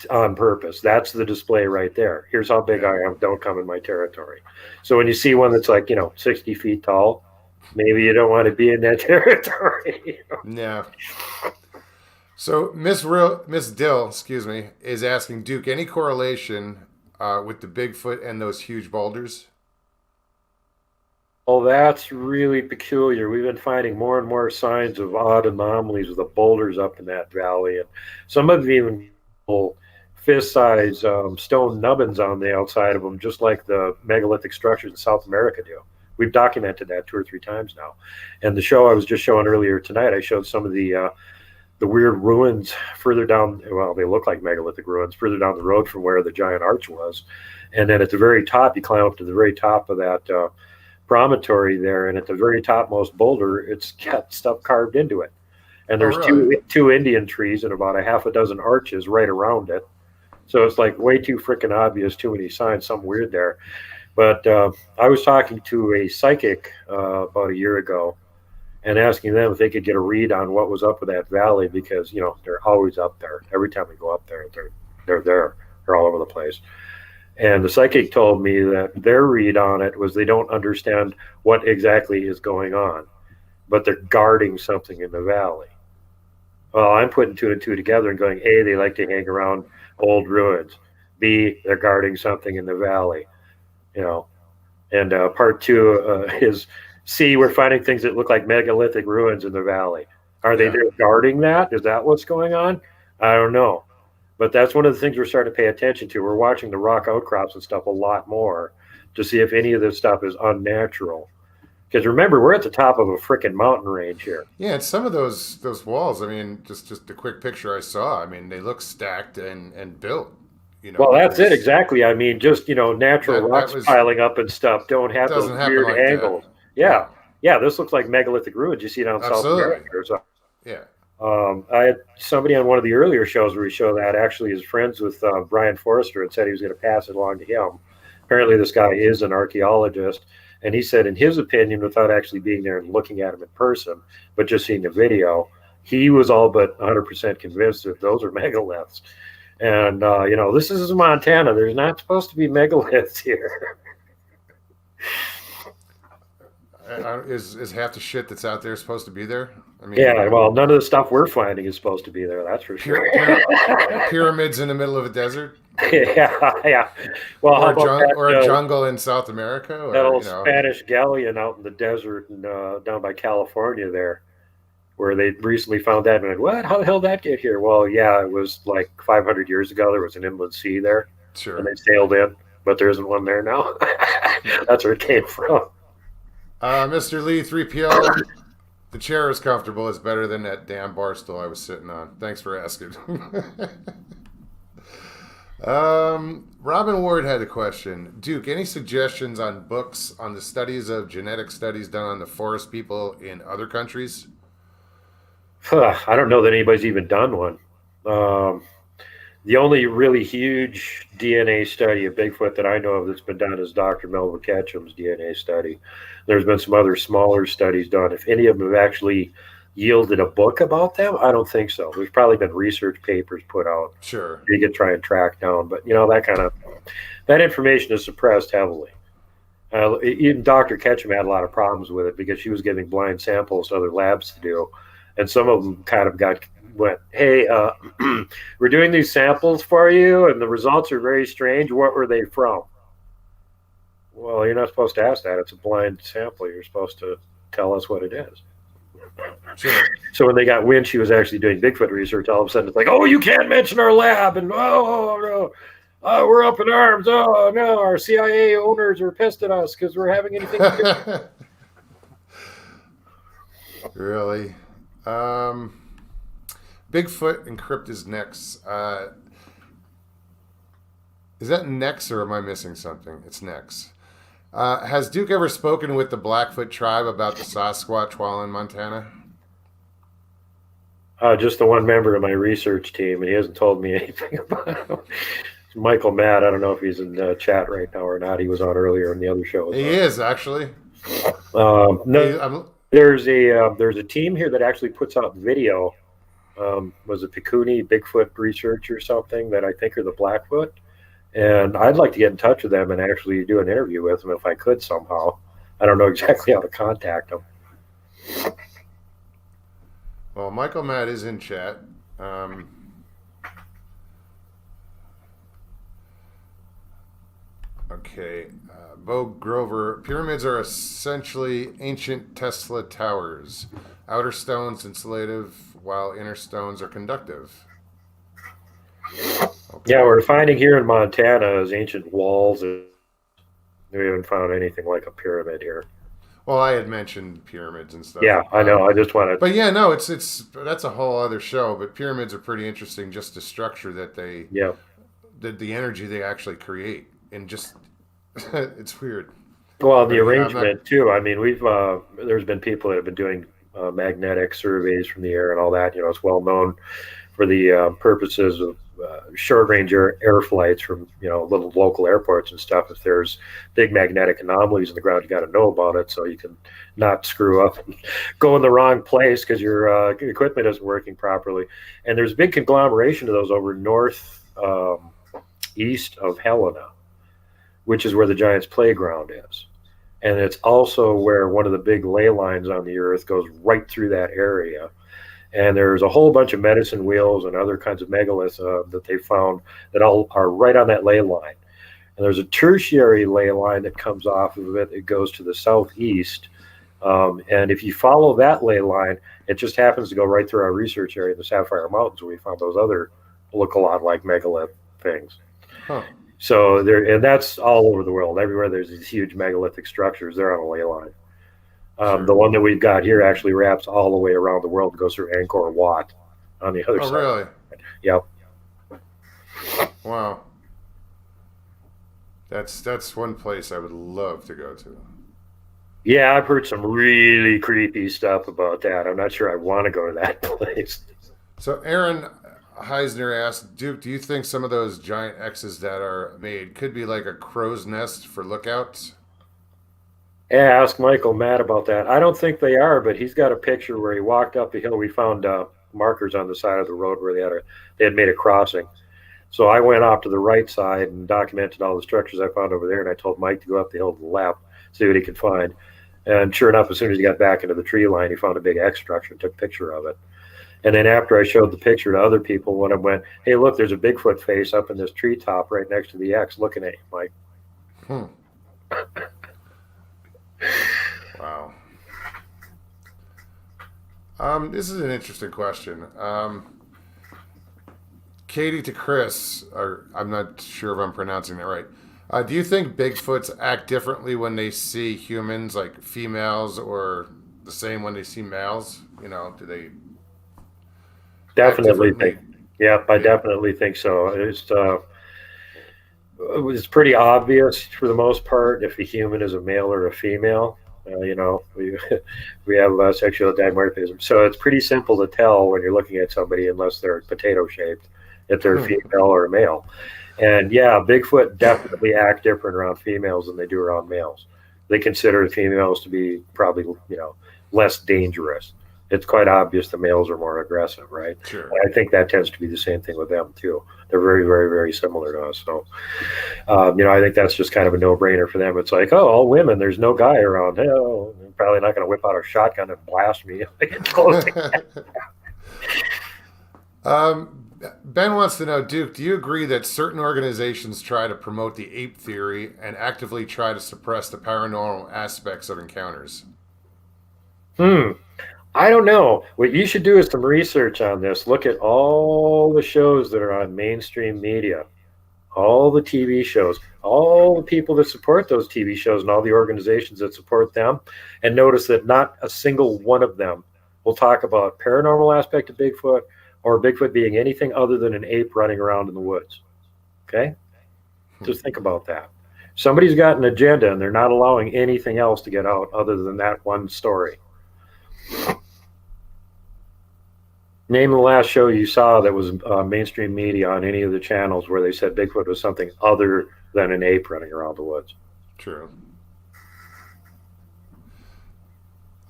on purpose. That's the display right there. Here's how big I am. Don't come in my territory. So when you see one that's like, 60 feet tall, maybe you don't want to be in that territory. Yeah. So Miss Dill, is asking, Duke, any correlation with the Bigfoot and those huge boulders? Oh, that's really peculiar. We've been finding more and more signs of odd anomalies with the boulders up in that valley, and some of them even fist-sized stone nubbins on the outside of them, just like the megalithic structures in South America do. We've documented that 2 or 3 times now. And the show I was just showing earlier tonight, I showed some of the the weird ruins further down. Well, they look like megalithic ruins further down the road from where the giant arch was. And then at the very top, you climb up to the very top of that promontory there, and at the very topmost boulder, it's got stuff carved into it. And there's two Indian trees and about a half a dozen arches right around it. So it's like way too freaking obvious, too many signs, something weird there. But I was talking to a psychic about a year ago and asking them if they could get a read on what was up with that valley, because, you know, they're always up there. Every time we go up there, they're there. They're all over the place. And the psychic told me that their read on it was they don't understand what exactly is going on, but they're guarding something in the valley. Well, I'm putting two and two together and going, A, they like to hang around old ruins. B, they're guarding something in the valley, you know. And part two is C, we're finding things that look like megalithic ruins in the valley. Are they there guarding that? Is that what's going on? I don't know. But that's one of the things we're starting to pay attention to. We're watching the rock outcrops and stuff a lot more to see if any of this stuff is unnatural. Because remember, we're at the top of a freaking mountain range here. Yeah, and some of those walls, I mean, just a quick picture I saw, I mean, they look stacked and built. You know, well, that's it, exactly. I mean, just, you know, natural rocks piling up and stuff don't have those weird like angles. Yeah. Yeah, this looks like megalithic ruins you see down South America or something. Yeah. I had somebody on one of the earlier shows where we show that actually is friends with Brian Forrester and said he was going to pass it along to him. Apparently this guy is an archaeologist, and he said in his opinion, without actually being there and looking at him in person, but just seeing the video, he was all but 100% convinced that those are megaliths. And, you know, this is Montana. There's not supposed to be megaliths here. Is half the shit that's out there supposed to be there? I mean, yeah, well, none of the stuff we're finding is supposed to be there. That's for sure. Pyramids in the middle of a desert. Yeah. Well, or a jungle in South America. Or, that old Spanish galleon out in the desert and down by California there, where they recently found that. And like, what? How the hell did that get here? Well, yeah, it was like 500 years ago. There was an inland sea there. Sure. And they sailed in, but there isn't one there now. That's where it came from. Mr. Lee, 3PL, the chair is comfortable. It's better than that damn bar stool I was sitting on. Thanks for asking. Robin Ward had a question. Duke, any suggestions on books on the studies of genetic studies done on the forest people in other countries? I don't know that anybody's even done one. The only really huge DNA study of Bigfoot that I know of that's been done is Dr. Melvin Ketchum's DNA study. There's been some other smaller studies done. If any of them have actually yielded a book about them, I don't think so. There's probably been research papers put out. Sure. You could try and track down, but you know, that information is suppressed heavily. Even Dr. Ketchum had a lot of problems with it because she was giving blind samples to other labs to do, and some of them kind of went, hey, we're doing these samples for you, and the results are very strange. What were they from? Well, you're not supposed to ask that. It's a blind sample. You're supposed to tell us what it is. Sure. So when they got wind she was actually doing Bigfoot research, all of a sudden it's like, oh, you can't mention our lab, and oh no, we're up in arms. Oh no, our CIA owners are pissed at us because we're having anything to do. Really? Bigfoot encrypt his necks. Is that necks or am I missing something? It's necks. Has Duke ever spoken with the Blackfoot tribe about the Sasquatch while in Montana? Just the one member of my research team, and he hasn't told me anything about him. Michael Matt, I don't know if he's in the chat right now or not. He was on earlier in the other show. He is, actually. No, there's a team here that actually puts out video. Was it Picouni Bigfoot Research or something that I think are the Blackfoot? And I'd like to get in touch with them and actually do an interview with them if I could somehow. I don't know exactly how to contact them. Well, Michael Matt is in chat. Okay. Bo Grover. Pyramids are essentially ancient Tesla towers. Outer stones insulative, while inner stones are conductive. Okay. Yeah, we're finding here in Montana is ancient walls. We haven't found anything like a pyramid here. Well, I had mentioned pyramids and stuff. Yeah, I know. I just want to. But yeah, no, it's that's a whole other show. But pyramids are pretty interesting, just the structure that they, Yeah. the energy they actually create, and just it's weird. Well, But the yeah, I'm not. arrangement too. I mean, we've there's been people that have been doing magnetic surveys from the air and all that. It's well known for the purposes of short range air flights from little local airports and stuff. If there's big magnetic anomalies in the ground, you got to know about it so you can not screw up and go in the wrong place because your equipment isn't working properly. And there's a big conglomeration of those over north east of Helena, which is where the Giants playground is. And it's also where one of the big ley lines on the earth goes right through that area. And there's a whole bunch of medicine wheels and other kinds of megaliths that they found that all are right on that ley line. And there's a tertiary ley line that comes off of it. It goes to the southeast. And if you follow that ley line, it just happens to go right through our research area in the Sapphire Mountains, where we found those other look a lot like megalith things. Huh. So there, and that's all over the world. Everywhere there's these huge megalithic structures, they're on a ley line. Sure. The one that we've got here actually wraps all the way around the world and goes through Angkor Wat on the other Oh, side. really? Yep. Wow. That's one place I would love to go to. Yeah, I've heard some really creepy stuff about that. I'm not sure I want to go to that place. So Aaron Heisner asked, Duke, do you think some of those giant X's that are made could be like a crow's nest for lookouts? Yeah, ask Michael Matt about that. I don't think they are, but he's got a picture where he walked up the hill. We found markers on the side of the road where they had made a crossing. So I went off to the right side and documented all the structures I found over there, and I told Mike to go up the hill to the left, see what he could find. And sure enough, as soon as he got back into the tree line, he found a big X structure and took a picture of it. And then after I showed the picture to other people, when I went, hey, look, there's a Bigfoot face up in this treetop right next to the X looking at you, Mike. Wow. This is an interesting question. Katie to Chris, or I'm not sure if I'm pronouncing that right. Do you think Bigfoots act differently when they see humans, like females, or the same when they see males? Do they Definitely act differently? think. Yeah, I definitely think so. It's pretty obvious for the most part if a human is a male or a female. We have sexual dimorphism, so it's pretty simple to tell when you're looking at somebody, unless they're potato shaped, if they're a female or a male. And yeah, Bigfoot definitely act different around females than they do around males. They consider females to be probably less dangerous. It's quite obvious the males are more aggressive, right? Sure. And I think that tends to be the same thing with them too. They're very, very, very similar to us. So, I think that's just kind of a no-brainer for them. It's like, oh, all women, there's no guy around. Hell, they're probably not going to whip out a shotgun and blast me. Ben wants to know, Duke, do you agree that certain organizations try to promote the ape theory and actively try to suppress the paranormal aspects of encounters? I don't know. What you should do is some research on this. Look at all the shows that are on mainstream media, all the TV shows, all the people that support those TV shows and all the organizations that support them, and notice that not a single one of them will talk about paranormal aspect of Bigfoot or Bigfoot being anything other than an ape running around in the woods. Okay? Just think about that. Somebody's got an agenda and they're not allowing anything else to get out other than that one story. Name the last show you saw that was mainstream media on any of the channels where they said Bigfoot was something other than an ape running around the woods. True.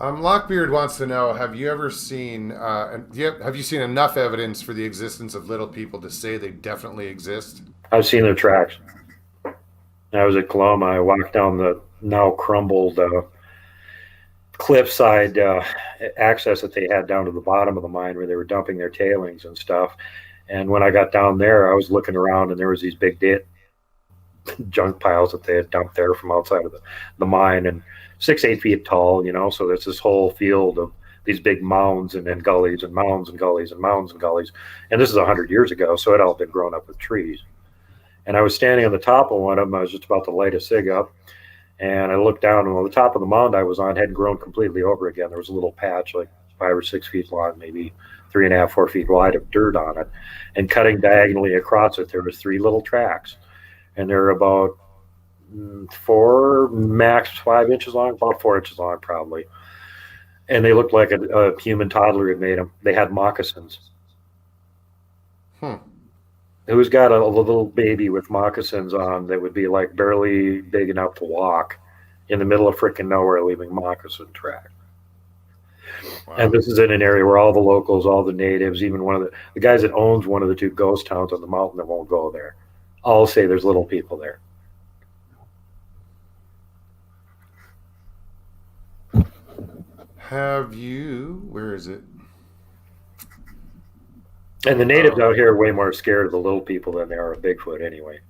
Lockbeard wants to know: have you ever seen? Have you seen enough evidence for the existence of little people to say they definitely exist? I've seen their tracks. I was at Coloma. I walked down the now crumbled cliffside access that they had down to the bottom of the mine where they were dumping their tailings and stuff. And when I got down there, I was looking around and there was these big junk piles that they had dumped there from outside of the mine, and 6-8 feet tall, so there's this whole field of these big mounds and then gullies and mounds and gullies and mounds and gullies. And this is 100 years ago, so it all been grown up with trees. And I was standing on the top of one of them. I was just about to light a cig up. And I looked down, and on the top of the mound I was on hadn't grown completely over again. There was a little patch, like 5 or 6 feet long, maybe 3.5, 4 feet wide of dirt on it. And cutting diagonally across it, there was 3 little tracks. And they're about 4, max 5 inches long, about 4 inches long probably. And they looked like a human toddler had made them. They had moccasins. Who's got a little baby with moccasins on that would be like barely big enough to walk in the middle of frickin' nowhere, leaving moccasin track? Wow. And this is in an area where all the locals, all the natives, even one of the guys that owns one of the 2 ghost towns on the mountain that won't go there, all say there's little people there. Have you, where is it? And the natives out here are way more scared of the little people than they are of Bigfoot anyway.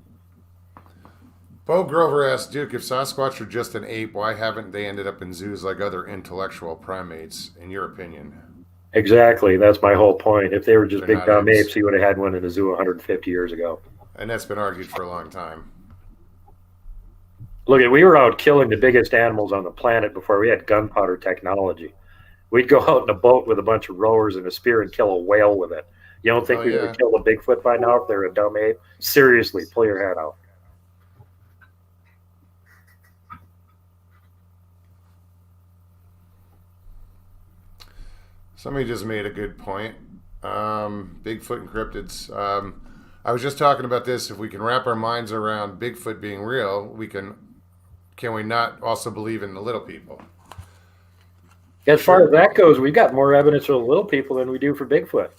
Bo Grover asked Duke, if Sasquatch are just an ape, why haven't they ended up in zoos like other intellectual primates, in your opinion? Exactly. That's my whole point. If they were just big dumb apes, he would have had one in a zoo 150 years ago. And that's been argued for a long time. Look, we were out killing the biggest animals on the planet before we had gunpowder technology. We'd go out in a boat with a bunch of rowers and a spear and kill a whale with it. You don't think we would have killed a Bigfoot by now if they're a dumb ape? Seriously, pull your head out. Somebody just made a good point. Bigfoot and cryptids. I was just talking about this. If we can wrap our minds around Bigfoot being real, can we not also believe in the little people? As far as that goes, we've got more evidence for the little people than we do for Bigfoot.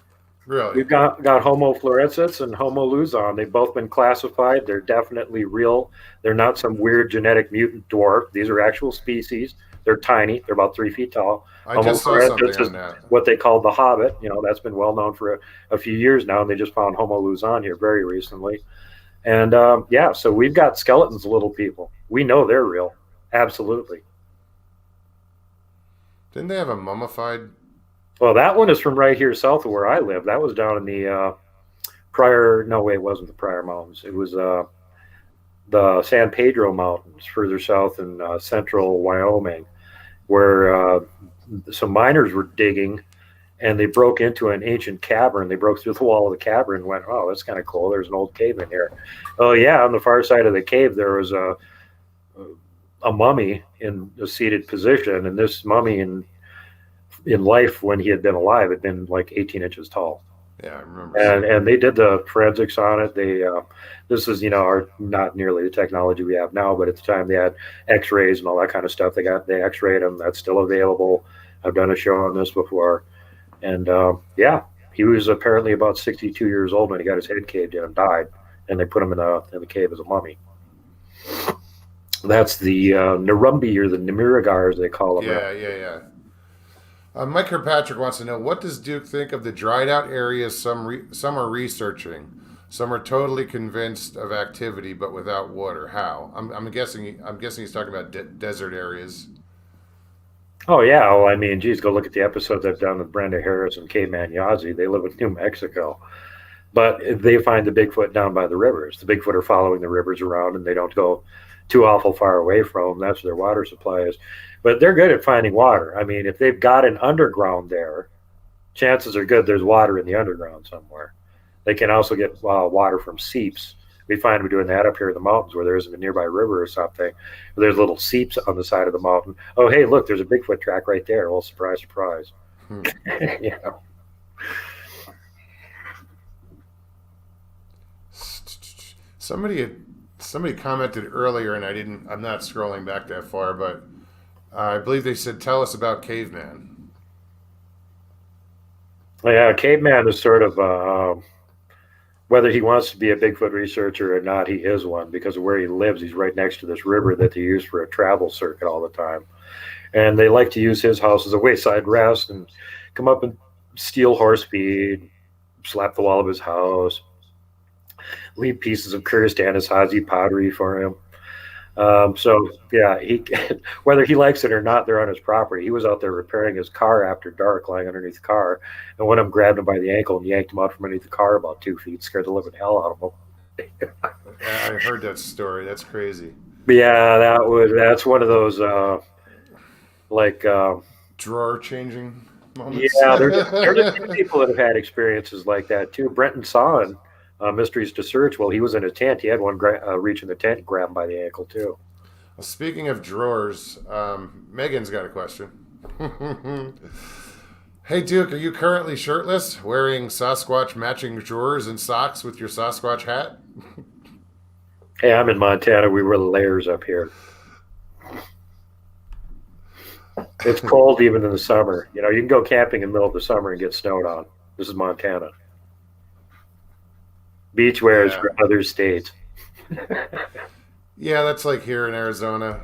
Really? We've got Homo florensis and Homo luzon. They've both been classified. They're definitely real. They're not some weird genetic mutant dwarf. These are actual species. They're tiny. They're about 3 feet tall. I just saw something on that. What they call the Hobbit. You know, that's been well known for a few years now, and they just found Homo luzon here very recently. And yeah, so we've got skeletons of little people. We know they're real. Absolutely. Didn't they have a mummified? Well, that one is from right here south of where I live. That was down in the no, wait, it wasn't the Prior Mountains. It was the San Pedro Mountains further south in central Wyoming, where some miners were digging, and they broke into an ancient cavern. They broke through the wall of the cavern and went, oh, that's kind of cool. There's an old cave in here. Oh, yeah, on the far side of the cave, there was a mummy in a seated position, and this mummy in life, when he had been alive, had been like 18 inches tall. Yeah, I remember. And they did the forensics on it. They this is, not nearly the technology we have now, but at the time they had X-rays and all that kind of stuff. They X-rayed them. That's still available. I've done a show on this before, and yeah, he was apparently about 62 years old when he got his head caved in and died, and they put him in the cave as a mummy. That's the Narumbi, or the Namiragar, as they call them. Yeah. Mike Kirkpatrick wants to know, what does Duke think of the dried out areas some are researching? Some are totally convinced of activity, but without water. How? I'm guessing he's talking about desert areas. Oh yeah. Well, I mean, geez, go look at the episodes I've done with Brenda Harris and Caveman Yazzie. They live in New Mexico, but they find the Bigfoot down by the rivers. The Bigfoot are following the rivers around, and they don't go too awful far away from them. That's where their water supply is. But they're good at finding water. I mean, if they've got an underground there, chances are good there's water in the underground somewhere. They can also get water from seeps. We find we're doing that up here in the mountains where there isn't a nearby river or something. There's little seeps on the side of the mountain. Oh, hey, look, there's a Bigfoot track right there. Well, surprise, surprise. Yeah. Somebody commented earlier, and I'm not scrolling back that far, but I believe they said, tell us about Caveman. Yeah, Caveman is sort of, whether he wants to be a Bigfoot researcher or not, he is one, because of where he lives. He's right next to this river that they use for a travel circuit all the time. And they like to use his house as a wayside rest and come up and steal horse feed, slap the wall of his house, leave pieces of Kyrgyzstan Hazi pottery for him. So yeah, whether he likes it or not, they're on his property. He was out there repairing his car after dark, lying underneath the car, and one of them grabbed him by the ankle and yanked him out from underneath the car about 2 feet, scared the living hell out of him. Yeah, I heard that story. That's crazy. Yeah, that's one of those like Drawer changing moments. yeah, there's a few people that have had experiences like that too. Brenton saw in Mysteries to Search. Well, he was in a tent. He had one reach in the tent and grab him by the ankle too. Well, speaking of drawers, Megan's got a question. Hey Duke, are you currently shirtless, wearing Sasquatch matching drawers and socks with your Sasquatch hat? Hey, I'm in Montana. We wear layers up here. It's cold even in the summer. You know, you can go camping in the middle of the summer and get snowed on. This is Montana. Beach wears for other states. Yeah, that's like here in Arizona.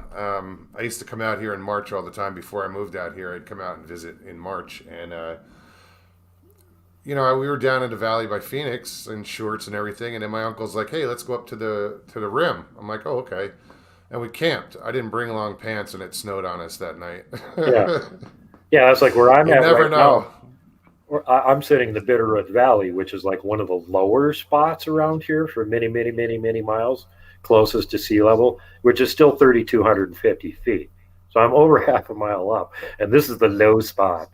I used to come out here in March all the time before I moved out here. I'd come out and visit in March, and we were down in the valley by Phoenix in shorts and everything. And then my uncle's like, "Hey, let's go up to the rim." I'm like, "Oh, okay." And we camped. I didn't bring long pants, and it snowed on us that night. Yeah, that's like where I'm you at never right know. now. I'm sitting in the Bitterroot Valley, which is like one of the lower spots around here for many, many, many, many miles, closest to sea level, which is still 3,250 feet. So I'm over half a mile up, and this is the low spot.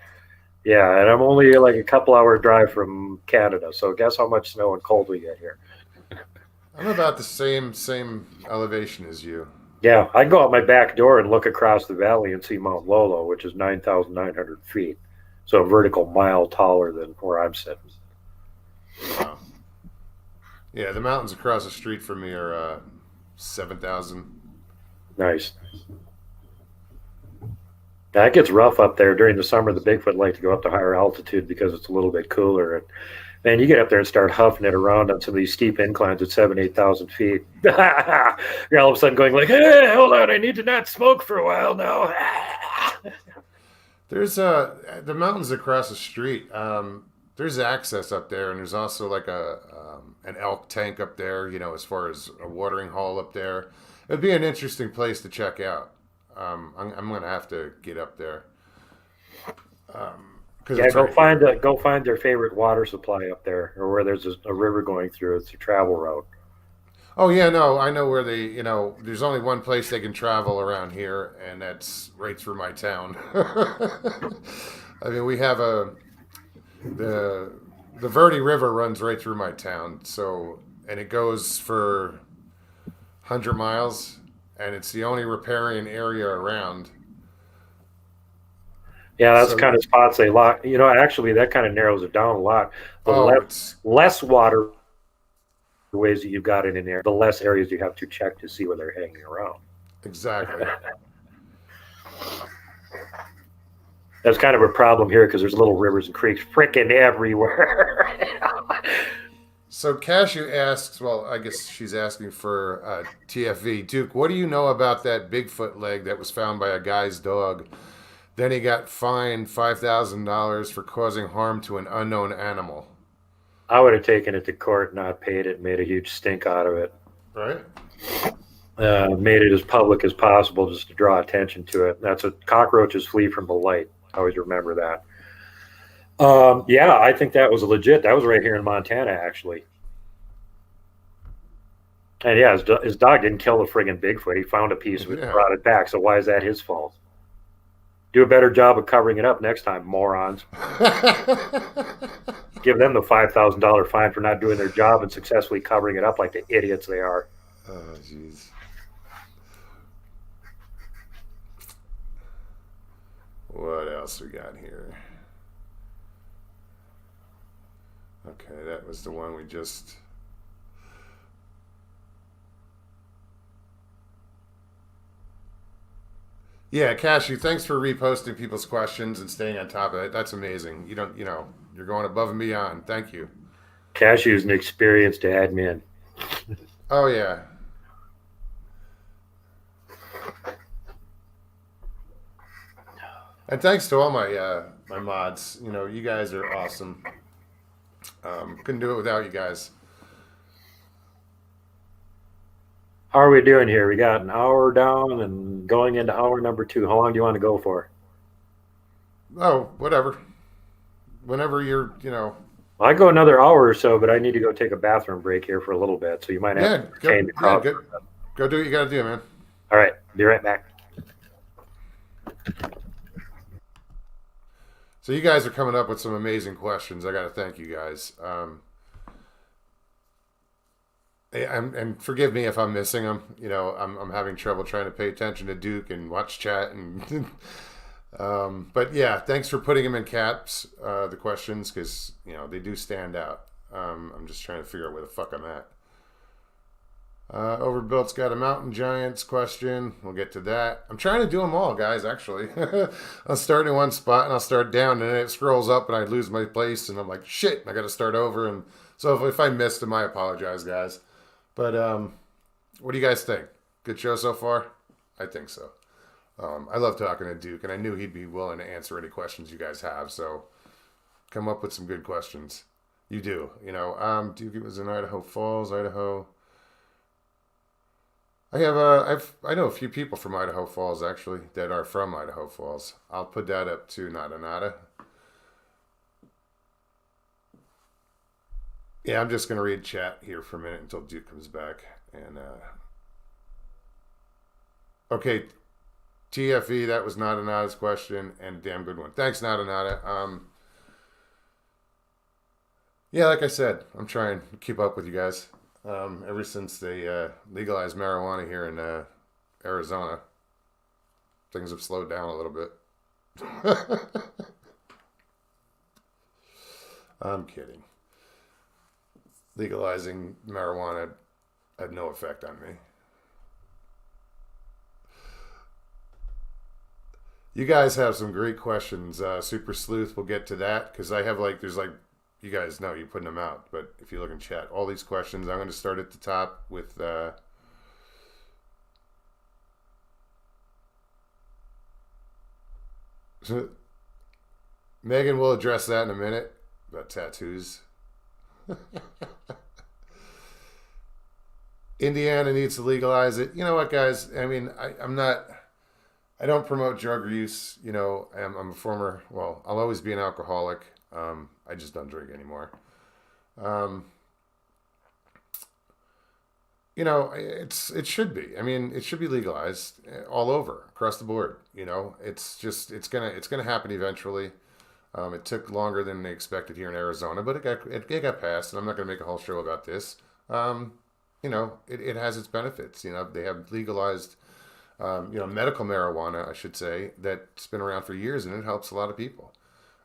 Yeah, and I'm only like a couple hour drive from Canada. So guess how much snow and cold we get here. I'm about the same elevation as you. Yeah, I go out my back door and look across the valley and see Mount Lolo, which is 9,900 feet. So a vertical mile taller than where I'm sitting. Wow. Yeah, the mountains across the street from me are 7,000. Nice. That gets rough up there during the summer. The Bigfoot like to go up to higher altitude because it's a little bit cooler. And man, you get up there and start huffing it around on some of these steep inclines at 8,000 feet. You're all of a sudden going like, "Hey, hold on, I need to not smoke for a while now." There's the mountains across the street. There's access up there, and there's also like an elk tank up there. As far as a watering hole up there, it'd be an interesting place to check out. I'm gonna have to get up there. Yeah, go find their favorite water supply up there, or where there's a river going through. It's a travel route. Oh yeah, no, I know where there's only one place they can travel around here, and that's right through my town. I mean, we have the Verde River runs right through my town, and it goes for 100 miles, and it's the only riparian area around. Yeah, that's the kind of spots they lock. Actually, that kind of narrows it down a lot. Less water ways that you've got it in there, the less areas you have to check to see where they're hanging around. Exactly. That's kind of a problem here because there's little rivers and creeks freaking everywhere. So Cashew asks, well, I guess she's asking for TFV. Duke, what do you know about that Bigfoot leg that was found by a guy's dog? Then he got fined $5,000 for causing harm to an unknown animal. I would have taken it to court, not paid it, made a huge stink out of it. Right. Made it as public as possible just to draw attention to it. That's what cockroaches flee from the light. I always remember that. Yeah, I think that was legit. That was right here in Montana, actually. And yeah, his dog didn't kill the friggin' Bigfoot. He found a piece of it and brought it back. So why is that his fault? Do a better job of covering it up next time, morons. Give them the $5,000 fine for not doing their job and successfully covering it up like the idiots they are. Oh, jeez. What else we got here? Okay, that was the one we just... Yeah, Cashew, thanks for reposting people's questions and staying on top of it. That's amazing. You're going above and beyond. Thank you. Cashew's an experienced admin. Oh, yeah. And thanks to all my my mods. You guys are awesome. Couldn't do it without you guys. How are we doing here? We got an hour down and going into hour number 2. How long do you want to go for? Oh, whatever. Whenever you're, I go another hour or so, but I need to go take a bathroom break here for a little bit. So you might have to change the crowd. Go do what you got to do, man. All right. Be right back. So you guys are coming up with some amazing questions. I got to thank you guys. And forgive me if I'm missing them. You know, I'm having trouble trying to pay attention to Duke and watch chat and. But yeah, thanks for putting them in caps. The questions, because you know they do stand out. I'm just trying to figure out where the fuck I'm at. Overbuilt's got a mountain giants question. We'll get to that. I'm trying to do them all, guys, actually. I'll start in one spot and I'll start down and then it scrolls up and I lose my place and I'm like, shit, I got to start over. And so if I missed them, I apologize, guys. But what do you guys think? Good show so far? I think so. I love talking to Duke and I knew he'd be willing to answer any questions you guys have. So come up with some good questions. You do, you know. Duke, it was in Idaho Falls, Idaho. I know a few people from Idaho Falls actually that are from Idaho Falls. I'll put that up too, nada. Yeah, I'm just gonna read chat here for a minute until Duke comes back. And okay, TFE, that was Nada's question and a damn good one. Thanks, Nada. Yeah, like I said, I'm trying to keep up with you guys. Ever since they legalized marijuana here in Arizona, things have slowed down a little bit. I'm kidding. Legalizing marijuana had no effect on me. You guys have some great questions. Super Sleuth, we'll get to that because I have there's you guys know you're putting them out, but if you look in chat, all these questions, I'm going to start at the top with Megan will address that in a minute about tattoos. Indiana needs to legalize it. You know what, guys? I mean, I don't promote drug use. You know, I'm a former, I'll always be an alcoholic. I just don't drink anymore. You know, it should be. I mean, it should be legalized all over, across the board. You know, it's gonna happen eventually. It took longer than they expected here in Arizona, but it got passed, and I'm not gonna make a whole show about this. You know, it has its benefits. You know, they have legalized, medical marijuana, I should say, that's been around for years, and it helps a lot of people.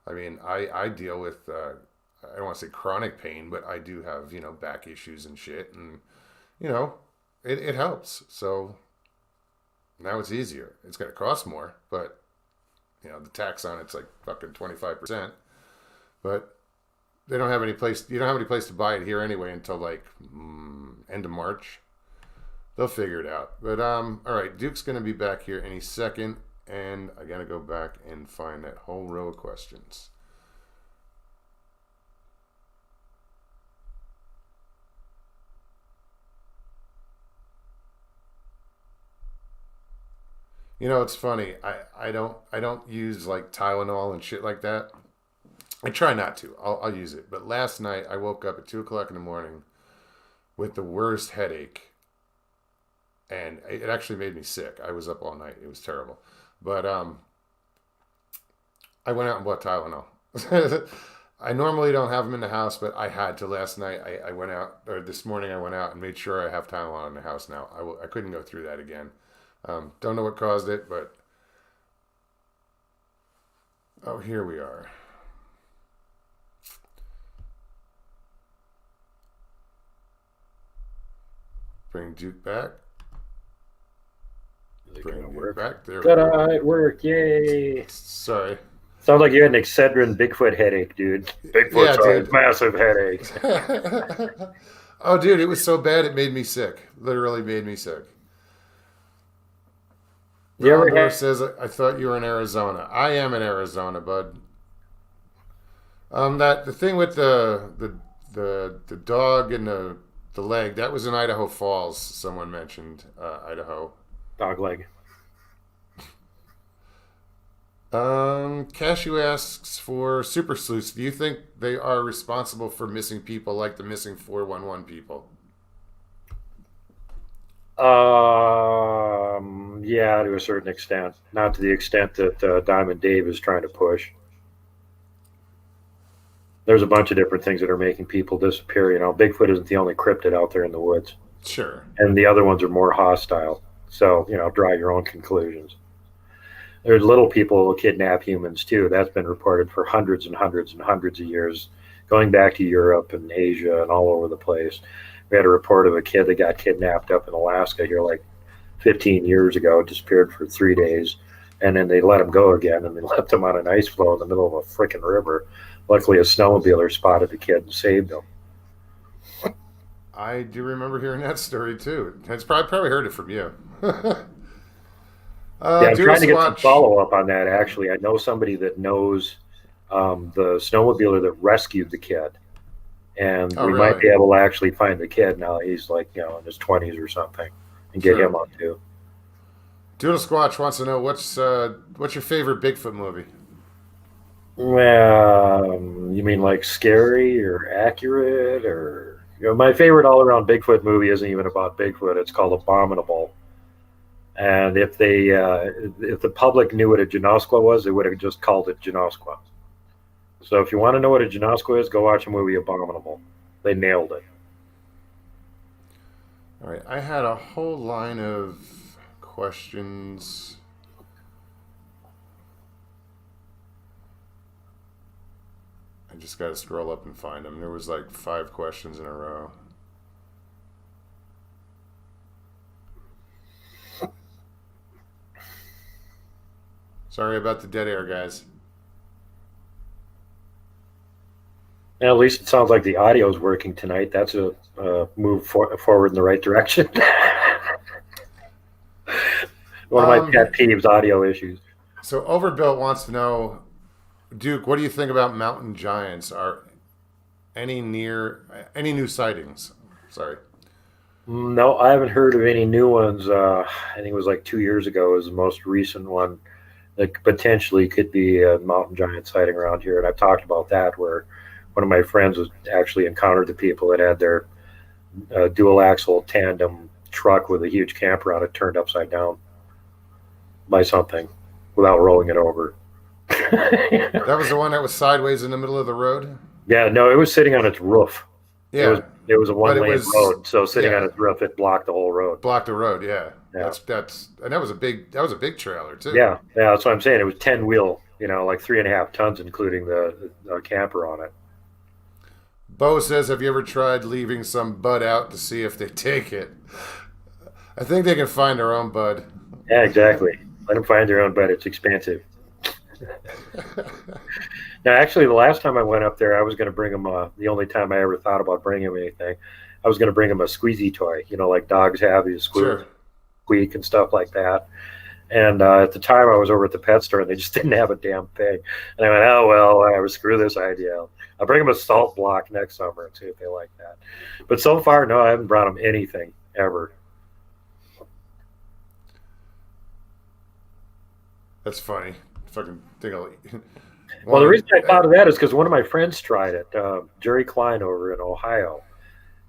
I mean, I deal with, I don't want to say chronic pain, but I do have, back issues and shit. And, it helps. So now it's easier. It's going to cost more, but, the tax on it's like fucking 25%. But you don't have any place to buy it here anyway until end of March. They'll figure it out. But, all right, Duke's going to be back here any second. And I got to go back and find that whole row of questions. It's funny. I don't use Tylenol and shit like that. I try not to. I'll use it. But last night I woke up at 2:00 in the morning with the worst headache. And it actually made me sick. I was up all night. It was terrible. But I went out and bought Tylenol. I normally don't have them in the house, but I had to last night. I went out, or this morning I went out and made sure I have Tylenol in the house now. I couldn't go through that again. Don't know what caused it, but... Oh, here we are. Bring Duke back. Bring Duke back. There we go. It worked. Yay. Sorry. Sounds like you had an Excedrin Bigfoot headache, dude. Bigfoot's massive headaches. Oh, dude, it was so bad it made me sick. Literally made me sick. Says, I thought you were in Arizona. I am in Arizona, bud. The thing with the dog and the leg, that was in Idaho Falls. Someone mentioned Idaho. Dog leg. Cashew asks for Super Sleuths. Do you think they are responsible for missing people like the missing 411 people? Yeah, to a certain extent. Not to the extent that Diamond Dave is trying to push. There's a bunch of different things that are making people disappear. You know, Bigfoot isn't the only cryptid out there in the woods. Sure. And the other ones are more hostile. So, you know, draw your own conclusions. There's little people who kidnap humans too. That's been reported for hundreds and hundreds and hundreds of years, going back to Europe and Asia and all over the place. We had a report of a kid that got kidnapped up in Alaska here like 15 years ago, disappeared for 3 days, and then they let him go again, and they left him on an ice floe in the middle of a freaking river. Luckily, a snowmobiler spotted the kid and saved him. I do remember hearing that story too. It's probably heard it from you. Yeah, I'm trying to get some follow-up on that, actually. I know somebody that knows the snowmobiler that rescued the kid. And we might be able to actually find the kid now. He's like, you know, in his 20s or something, and get him on too. Doodle Squatch wants to know what's your favorite Bigfoot movie? You mean like scary or accurate, or my favorite all-around Bigfoot movie isn't even about Bigfoot. It's called Abominable. And if the public knew what a Genosqua was, they would have just called it Genosqua. So if you want to know what a Genosqua is, go watch a movie Abominable. They nailed it. All right, I had a whole line of questions. I just got to scroll up and find them. There was like 5 questions in a row. Sorry about the dead air, guys. At least it sounds like the audio is working tonight. That's a move forward in the right direction. One of my pet peeves, audio issues. So Overbuilt wants to know, Duke, what do you think about mountain giants? Are any new sightings? Sorry. No, I haven't heard of any new ones. I think it was like 2 years ago was the most recent one that potentially could be a mountain giant sighting around here. And I've talked about that, where one of my friends was actually encountered the people that had their dual axle tandem truck with a huge camper on it turned upside down by something without rolling it over. That was the one that was sideways in the middle of the road? Yeah, no, it was sitting on its roof. Yeah. It was a one-lane road, so sitting on its roof, it blocked the whole road. Blocked the road, yeah. That's and that was a big trailer too. Yeah, that's what I'm saying. It was 10-wheel, like 3.5 tons, including the camper on it. Bo says, have you ever tried leaving some bud out to see if they take it? I think they can find their own bud. Yeah, exactly. Let them find their own bud. It's expensive. Now, actually, the last time I went up there, I was going to bring them, the only time I ever thought about bringing them anything, I was going to bring them a squeezy toy, like dogs have, you squeak and stuff like that. And at the time, I was over at the pet store, and they just didn't have a damn thing. And I went, oh, well, whatever, screw this idea. I'll bring them a salt block next summer and see if they like that. But so far, no, I haven't brought them anything, ever. That's funny. Fucking thing. Well, the reason I thought of that is because one of my friends tried it, Jerry Klein over in Ohio.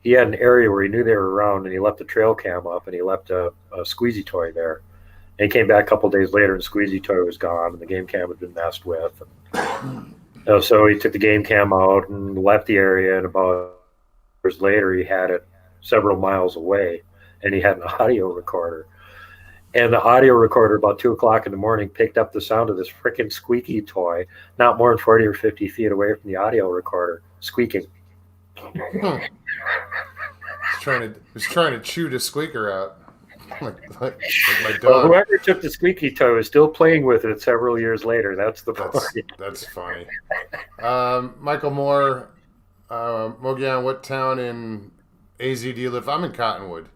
He had an area where he knew they were around, and he left the trail cam up, and he left a squeezy toy there. And he came back a couple of days later, and the squeezy toy was gone, and the game cam had been messed with. And, so he took the game cam out and left the area, and about years later, he had it several miles away, and he had an audio recorder. And the audio recorder, about 2 o'clock in the morning, picked up the sound of this freaking squeaky toy, not more than 40 or 50 feet away from the audio recorder, squeaking. He's trying to chew the squeaker out, like my dog. Well, whoever took the squeaky toy was still playing with it several years later. That's the point. That's funny. Michael Moore, Mogian, what town in AZ do you live? I'm in Cottonwood.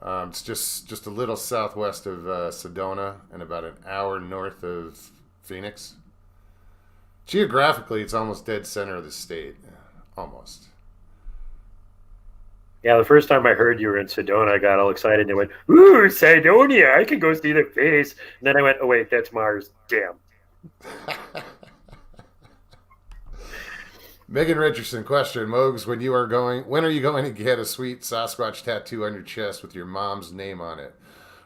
It's just a little southwest of Sedona and about an hour north of Phoenix. Geographically, it's almost dead center of the state. Almost. Yeah, the first time I heard you were in Sedona, I got all excited and I went, ooh, Sidonia, I can go see the face. And then I went, oh, wait, that's Mars. Damn. Megan Richardson, question. Mogs, when are you going to get a sweet Sasquatch tattoo on your chest with your mom's name on it?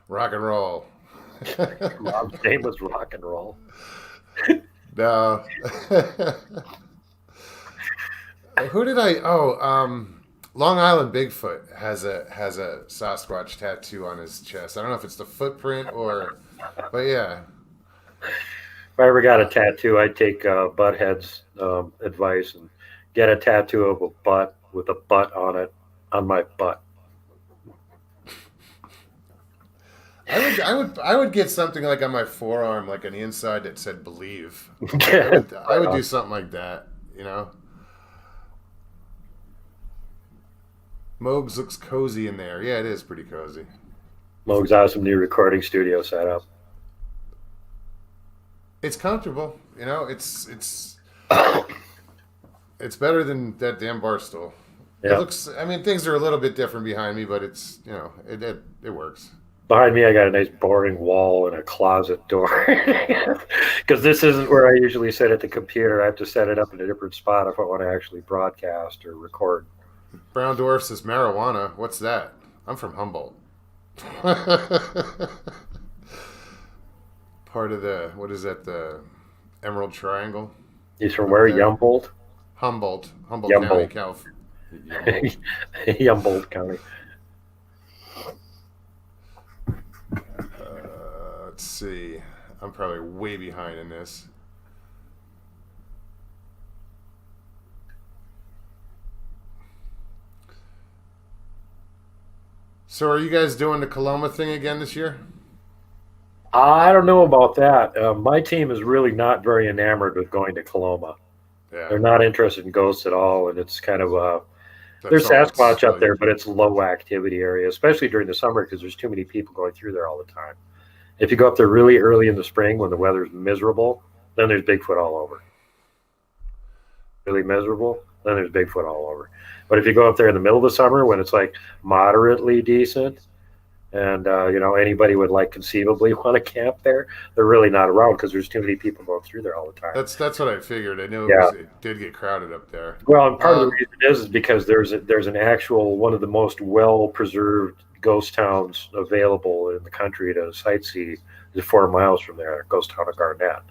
Rock and roll. Mom's name was Rock and Roll. No. Who did I? Long Island Bigfoot has a Sasquatch tattoo on his chest. I don't know if it's the footprint but yeah. If I ever got a tattoo, I'd take Butthead's advice and get a tattoo of a butt with a butt on it on my butt. I would get something like on my forearm, like on the inside that said "believe." Yeah, I would do something like that, Mogs looks cozy in there. Yeah, it is pretty cozy. Mogs has some new recording studio set up. It's comfortable, It's better than that damn bar stool. Yeah. It looks. I mean, things are a little bit different behind me, but it's it works. Behind me, I got a nice boring wall and a closet door. Because this isn't where I usually sit at the computer. I have to set it up in a different spot if I want to actually broadcast or record. Brown Dwarf says marijuana. What's that? I'm from Humboldt. Part of what is that? The Emerald Triangle. He's from where? Humboldt. Humboldt County, California. Humboldt County. Let's see. I'm probably way behind in this. So are you guys doing the Coloma thing again this year? I don't know about that. My team is really not very enamored with going to Coloma. Yeah. They're not interested in ghosts at all, and it's kind of there's Sasquatch up there, but it's a low activity area, especially during the summer because there's too many people going through there all the time. If you go up there really early in the spring when the weather's miserable, then there's Bigfoot all over. Really miserable, then there's Bigfoot all over. But if you go up there in the middle of the summer when it's like moderately decent, and anybody would like conceivably want to camp there, they're really not around because there's too many people going through there all the time. That's what I figured. I knew it did get crowded up there. Well, and part of the reason is because there's an actual one of the most well preserved ghost towns available in the country to sightsee is 4 miles from there, ghost town of Garnett,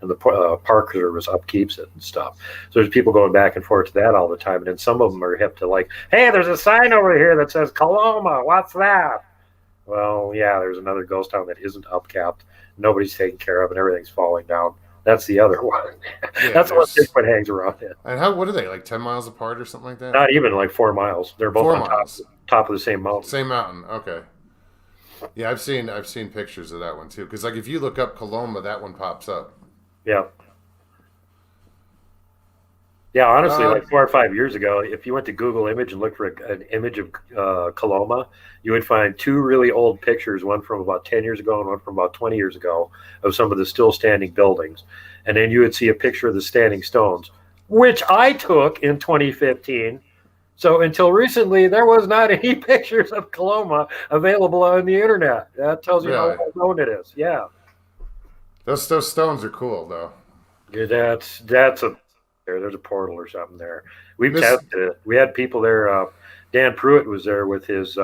and the Park Service upkeeps it and stuff. So there's people going back and forth to that all the time, and then some of them are hip to like, hey, there's a sign over here that says Coloma. What's that? Well, yeah, there's another ghost town that isn't upcapped. Nobody's taken care of, and everything's falling down. That's the other one. Yeah, that's what Bigfoot hangs around in. And what are they, like 10 miles apart or something like that? Not even, like 4 miles. They're both on top of the same mountain. Same mountain, okay. Yeah, I've seen pictures of that one too. Because like if you look up Coloma, that one pops up. Yeah. Yeah, honestly, like 4 or 5 years ago, if you went to Google Image and looked for an image of Coloma, you would find 2 really old pictures, one from about 10 years ago and one from about 20 years ago, of some of the still standing buildings. And then you would see a picture of the standing stones, which I took in 2015. So until recently, there was not any pictures of Coloma available on the internet. That tells you how well known it is. Yeah. Those stones are cool, though. Yeah, that's a... There's a portal or something there. We've tested it. We had people there. Dan Pruitt was there with his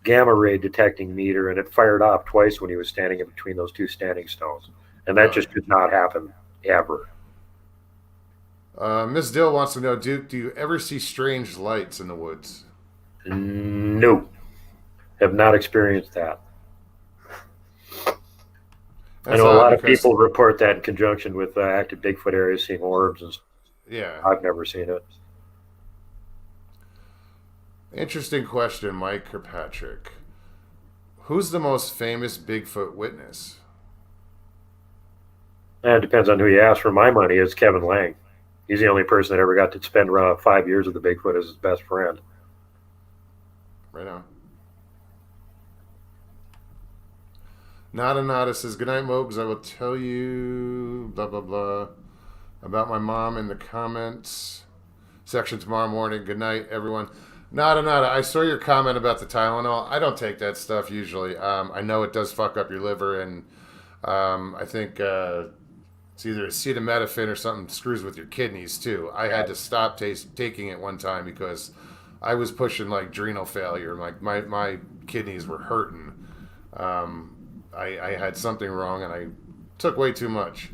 gamma ray detecting meter, and it fired off twice when he was standing in between those 2 standing stones. And that just could not happen ever. Miss Dill wants to know, Duke, do you ever see strange lights in the woods? No. Have not experienced that. I know a lot of people report that in conjunction with active Bigfoot areas, seeing orbs and stuff. Yeah. I've never seen it. Interesting question, Mike Kirkpatrick. Who's the most famous Bigfoot witness? It depends on who you ask. For my money, it's Kevin Lang. He's the only person that ever got to spend around 5 years with the Bigfoot as his best friend. Right on. Nada says, good night, Mogs. I will tell you blah, blah, blah about my mom in the comments section tomorrow morning. Good night, everyone. Nada. I saw your comment about the Tylenol. I don't take that stuff usually. I know it does fuck up your liver, and I think It's either acetaminophen or something screws with your kidneys too. I had to stop taking it one time because I was pushing like adrenal failure. My kidneys were hurting. I had something wrong and I took way too much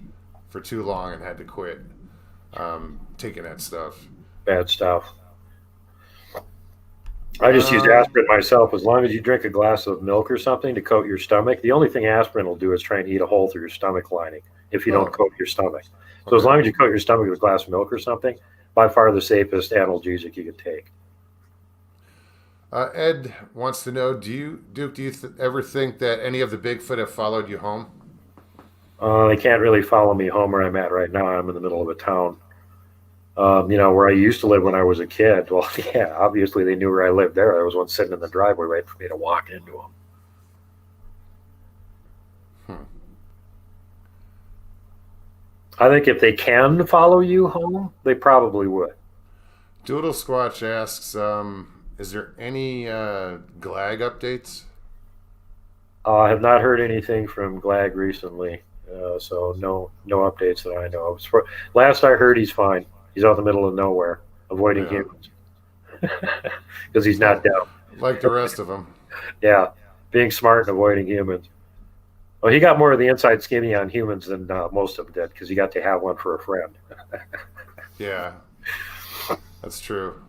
for too long and had to quit taking that stuff. Bad stuff. I just use aspirin myself. As long as you drink a glass of milk or something to coat your stomach, the only thing aspirin will do is try and eat a hole through your stomach lining if you don't coat your stomach. So as long as you coat your stomach with a glass of milk or something, by far the safest analgesic you can take. Ed wants to know, Duke, do you ever think that any of the Bigfoot have followed you home? They can't really follow me home where I'm at right now. I'm in the middle of a town. Where I used to live when I was a kid. Well, yeah, obviously they knew where I lived there. There was one sitting in the driveway waiting for me to walk into them. I think if they can follow you home, they probably would. Doodle Squatch asks, is there any GLAG updates? I have not heard anything from GLAG recently, so no updates that I know of. Last I heard, he's fine. He's out in the middle of nowhere, avoiding humans, because he's not down. Like the rest of them. Yeah, being smart and avoiding humans. Well, he got more of the inside skinny on humans than most of them did, because he got to have one for a friend. Yeah, that's true.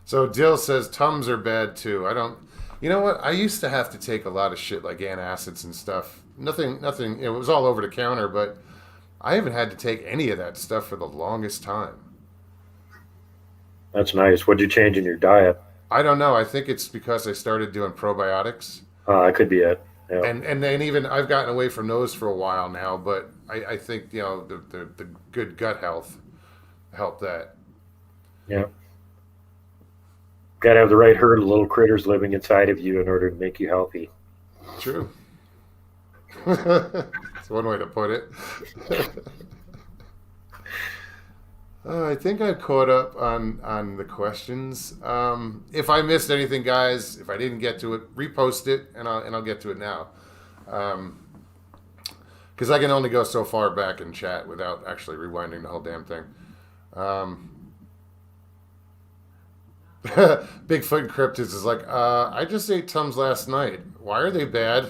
So Dill says Tums are bad too. I don't. You know what? I used to have to take a lot of shit like antacids and stuff. Nothing. It was all over the counter, but I haven't had to take any of that stuff for the longest time. That's nice. What'd you change in your diet? I don't know. I think it's because I started doing probiotics. That could be it. Yeah. And then even I've gotten away from those for a while now, but I think the good gut health helped that. Yeah. Got to have the right herd of little critters living inside of you in order to make you healthy. True. That's one way to put it. I think I caught up on the questions. If I missed anything, guys, if I didn't get to it, repost it, and I'll get to it now. Because I can only go so far back in chat without actually rewinding the whole damn thing. Bigfoot Cryptids is like, I just ate Tums last night. Why are they bad?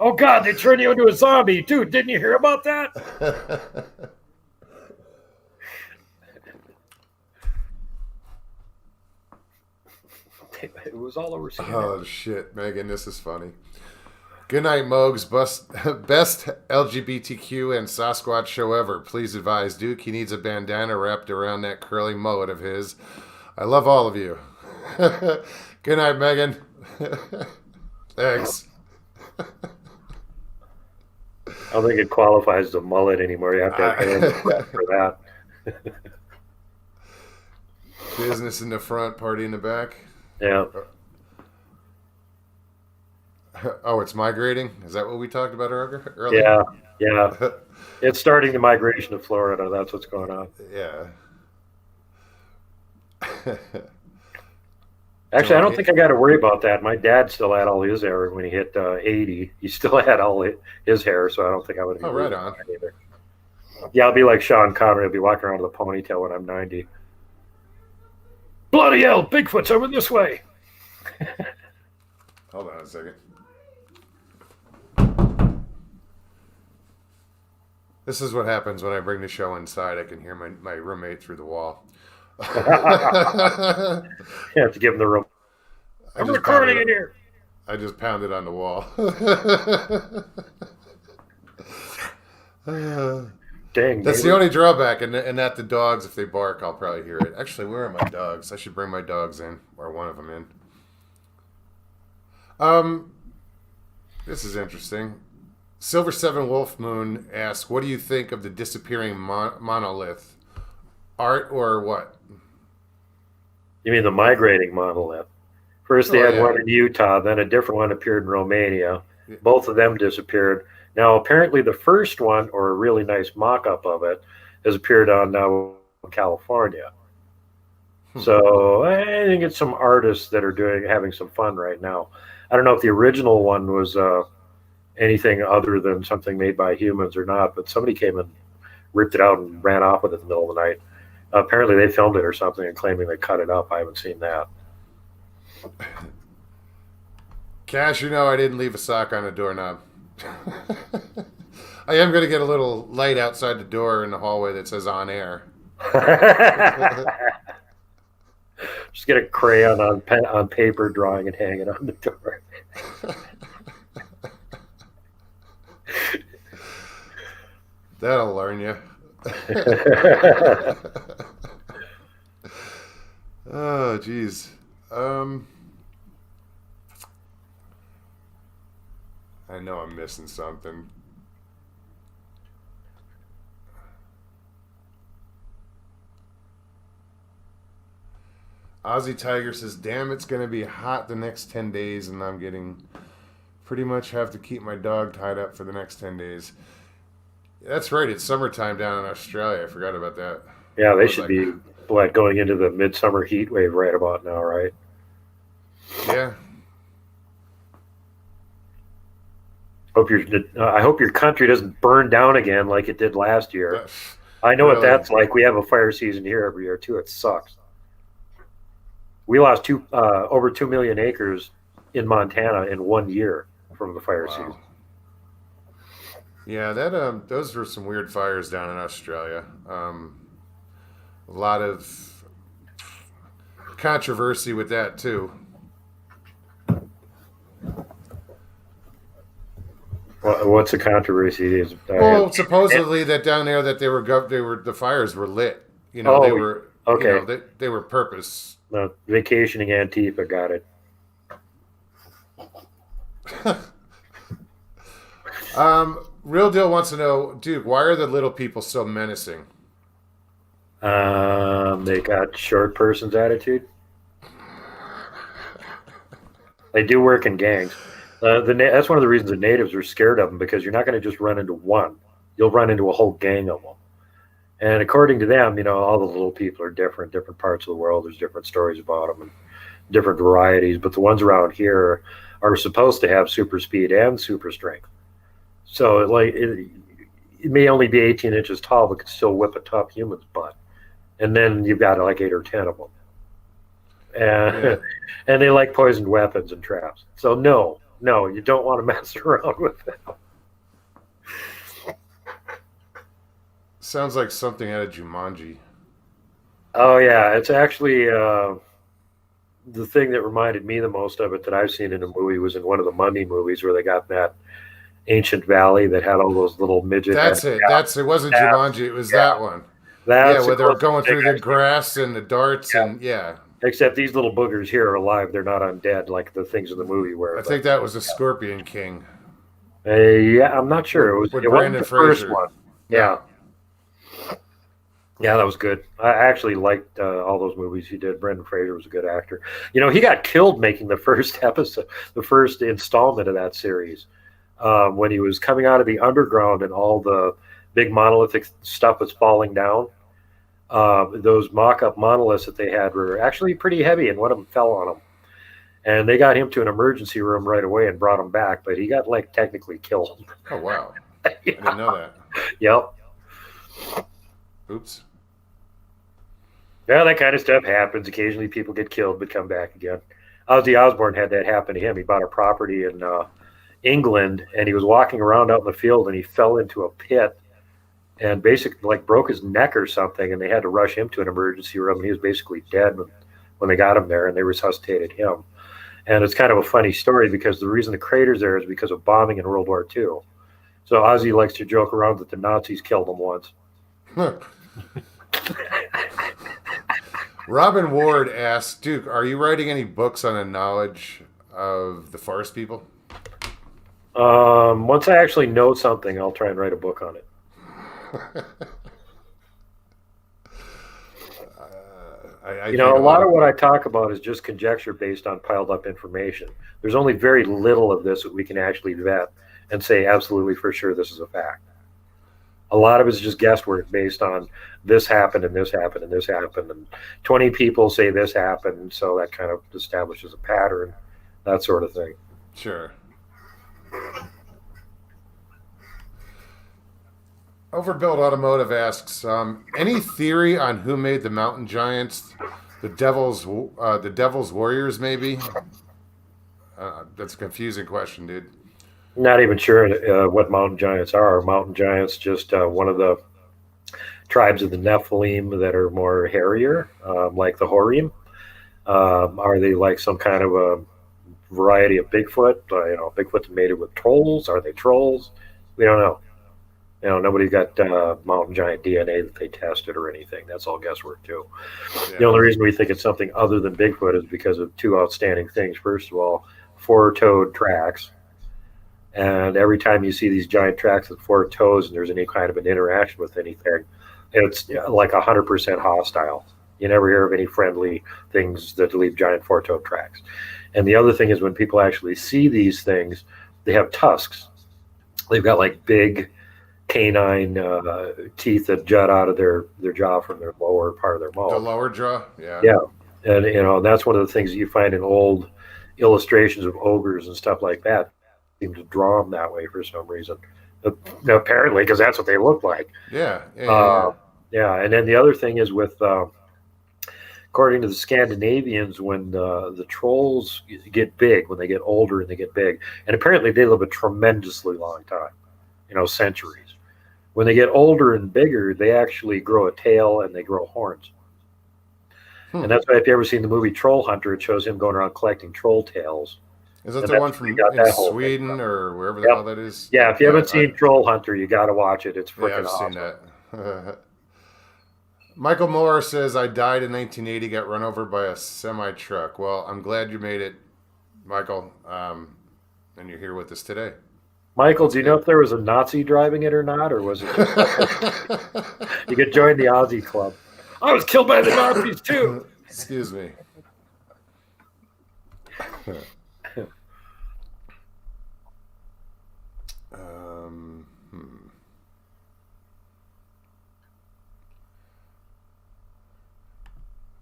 Oh God, they turned you into a zombie. Dude, didn't you hear about that? It was all over CNN. Oh shit, Megan, this is funny. Good night, Mogs. Best LGBTQ and Sasquatch show ever. Please advise Duke he needs a bandana wrapped around that curly mullet of his. I love all of you. Good night, Megan. Thanks. I don't think it qualifies as a mullet anymore. You have to have for that. Business in the front, party in the back. Yeah. Oh, it's migrating? Is that what we talked about earlier? Yeah. It's starting the migration to Florida. That's what's going on. Yeah. Actually, I don't think I got to worry about that. My dad still had all his hair when he hit 80. He still had all his hair, so I don't think I would be right on. Either. Yeah, I'll be like Sean Connery. I'll be walking around with a ponytail when I'm 90. Bloody hell, Bigfoot's over this way. Hold on a second. This is what happens when I bring the show inside. I can hear my roommate through the wall. You have to give him the room. I'm recording in here. I just pounded on the wall. Dang. That's the only drawback, and that the dogs, if they bark, I'll probably hear it. Actually, where are my dogs? I should bring my dogs in, or one of them in. This is interesting. Silver Seven Wolf Moon asks, "What do you think of the disappearing monolith? Art or what?" You mean the migrating monolith? First they had one in Utah, then a different one appeared in Romania. Both of them disappeared. Now, apparently the first one, or a really nice mock-up of it, has appeared on California. So I think it's some artists that are having some fun right now. I don't know if the original one was anything other than something made by humans or not. But somebody came and ripped it out and ran off with it in the middle of the night. Apparently they filmed it or something and claiming they cut it up. I haven't seen that. Cash, I didn't leave a sock on the doorknob. I am going to get a little light outside the door in the hallway that says on air. Just get a crayon on paper drawing and hang it on the door. That'll learn you. Oh, geez. I know I'm missing something. Aussie Tiger says, damn, it's going to be hot the next 10 days, and I'm getting pretty much have to keep my dog tied up for the next 10 days. That's right. It's summertime down in Australia. I forgot about that. Yeah, they should be going into the midsummer heat wave right about now, right? Yeah. I hope your country doesn't burn down again like it did last year. I know what that's like. We have a fire season here every year, too. It sucks. We lost over 2 million acres in Montana in 1 year from the fire season. Yeah, those were some weird fires down in Australia. A lot of controversy with that too. What's the controversy? Well, supposedly that down there that the fires were lit. They were okay. They were purpose. Vacationing Antifa got it. Real Deal wants to know, Duke, why are the little people so menacing? They got short person's attitude. They do work in gangs. That's one of the reasons the natives are scared of them, because you're not going to just run into one. You'll run into a whole gang of them. And according to them, all the little people are different parts of the world. There's different stories about them and different varieties. But the ones around here are supposed to have super speed and super strength. So it may only be 18 inches tall, but can still whip a tough human's butt. And then you've got like 8 or 10 of them. And they like poisoned weapons and traps. So no, you don't want to mess around with them. Sounds like something out of Jumanji. Oh, yeah. It's actually the thing that reminded me the most of it that I've seen in a movie was in one of the Mummy movies where they got that ancient valley that had all those little midget. That's it. It wasn't Jumanji. It was that one. Where they were going through the grass and the darts and Except these little boogers here are alive. They're not undead like the things in the movie were. I think that was a Scorpion King. I'm not sure. It wasn't the first one. Yeah. Yeah, that was good. I actually liked all those movies he did. Brendan Fraser was a good actor. He got killed making the first episode, the first installment of that series, when he was coming out of the underground and all the big monolithic stuff was falling down. Those mock-up monoliths that they had were actually pretty heavy, and one of them fell on him. And they got him to an emergency room right away and brought him back, but he got technically killed. Oh, wow. Yeah. I didn't know that. Yep. Oops. Yeah, that kind of stuff happens. Occasionally people get killed but come back again. Ozzy Osbourne had that happen to him. He bought a property in England, and he was walking around out in the field, and he fell into a pit and basically broke his neck or something, and they had to rush him to an emergency room, and he was basically dead when they got him there, and they resuscitated him. And it's kind of a funny story because the reason the crater's there is because of bombing in World War II. So Ozzy likes to joke around that the Nazis killed him once. Robin Ward asks, Duke, are you writing any books on the knowledge of the forest people? Once I actually know something, I'll try and write a book on it. A lot of what I talk about is just conjecture based on piled up information. There's only very little of this that we can actually vet and say absolutely for sure this is a fact. A lot of it is just guesswork based on this happened and this happened and this happened, and 20 people say this happened, and so that kind of establishes a pattern, that sort of thing. Sure. Overbuilt Automotive asks, any theory on who made the mountain giants? The Devil's Warriors, maybe? That's a confusing question, dude. Not even sure what mountain giants are. Mountain giants just one of the tribes of the Nephilim that are more hairier, like the Horim. Are they like some kind of a variety of Bigfoot? Bigfoot mated with trolls. Are they trolls? We don't know. Nobody got mountain giant DNA that they tested or anything. That's all guesswork too. Yeah. The only reason we think it's something other than Bigfoot is because of two outstanding things. First of all, four-toed tracks. And every time you see these giant tracks with four toes and there's any kind of an interaction with anything, it's like 100% hostile. You never hear of any friendly things that leave giant four-toed tracks. And the other thing is when people actually see these things, they have tusks. They've got like big canine teeth that jut out of their jaw from their lower part of their mouth. The lower jaw, yeah. Yeah, and that's one of the things you find in old illustrations of ogres and stuff like that. Seem to draw them that way for some reason. Apparently, because that's what they look like. Yeah. Yeah. And then the other thing is with, according to the Scandinavians, when the trolls get big, when they get older and they get big, and apparently they live a tremendously long time, centuries. When they get older and bigger, they actually grow a tail and they grow horns. And that's why if you ever seen the movie Troll Hunter, it shows him going around collecting troll tails. Is that the one from in Sweden or wherever the hell that is? Yeah, if you haven't seen Troll Hunter, you got to watch it. It's freaking awesome. Yeah, I've seen that. Michael Moore says, I died in 1980, got run over by a semi-truck. Well, I'm glad you made it, Michael, and you're here with us today. Michael, do you know if there was a Nazi driving it or not, or was it just you could join the Aussie club? I was killed by the Nazis too. Excuse me.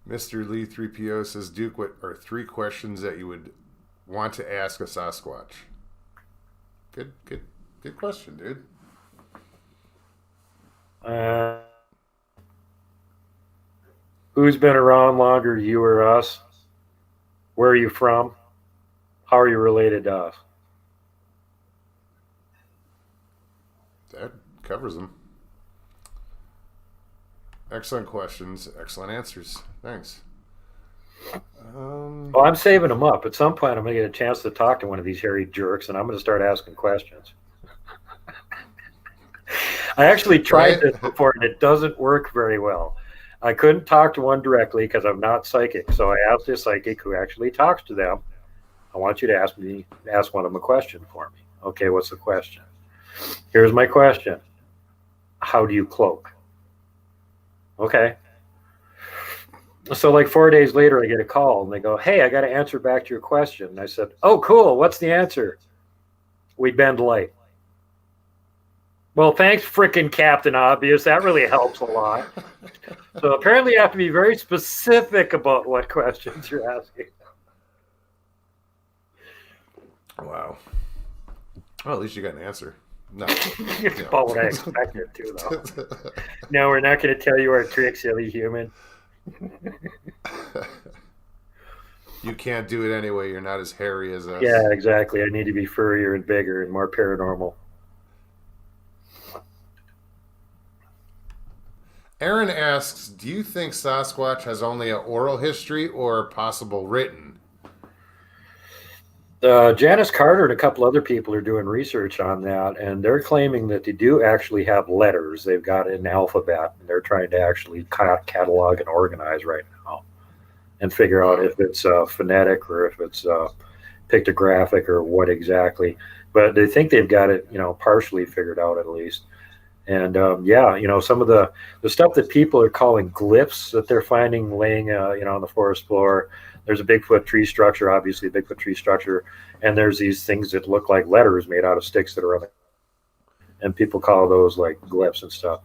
Mr. Lee 3PO says, Duke, what are 3 questions that you would want to ask a Sasquatch? Good question, dude. Who's been around longer, you or us? Where are you from? How are you related to us? That covers them. Excellent questions. Excellent answers. Thanks. Well, I'm saving them up. At some point, I'm going to get a chance to talk to one of these hairy jerks, and I'm going to start asking questions. I actually tried this before, and it doesn't work very well. I couldn't talk to one directly because I'm not psychic. So I asked a psychic who actually talks to them. I want you to ask one of them a question for me. Okay, what's the question? Here's my question. How do you cloak? Okay. So like 4 days later, I get a call and they go, hey, I got to answer back to your question. And I said, oh, cool. What's the answer? We bend light. Well, thanks, frickin' Captain Obvious. That really helps a lot. So apparently you have to be very specific about what questions you're asking. Wow. Well, at least you got an answer. No. About what I expected to, though. No, we're not going to tell you our tricks, silly human. You can't do it anyway. You're not as hairy as us. Yeah, exactly. I need to be furrier and bigger and more paranormal. Aaron asks, do you think Sasquatch has only an oral history or possible written? Janice Carter and a couple other people are doing research on that, and they're claiming that they do actually have letters. They've got an alphabet, and they're trying to actually catalog and organize right now and figure out if it's phonetic or if it's pictographic or what exactly. But they think they've got it, partially figured out at least. And some of the stuff that people are calling glyphs that they're finding laying, on the forest floor. There's a Bigfoot tree structure, obviously a Bigfoot tree structure, and there's these things that look like letters made out of sticks that are on it. And people call those like glyphs and stuff.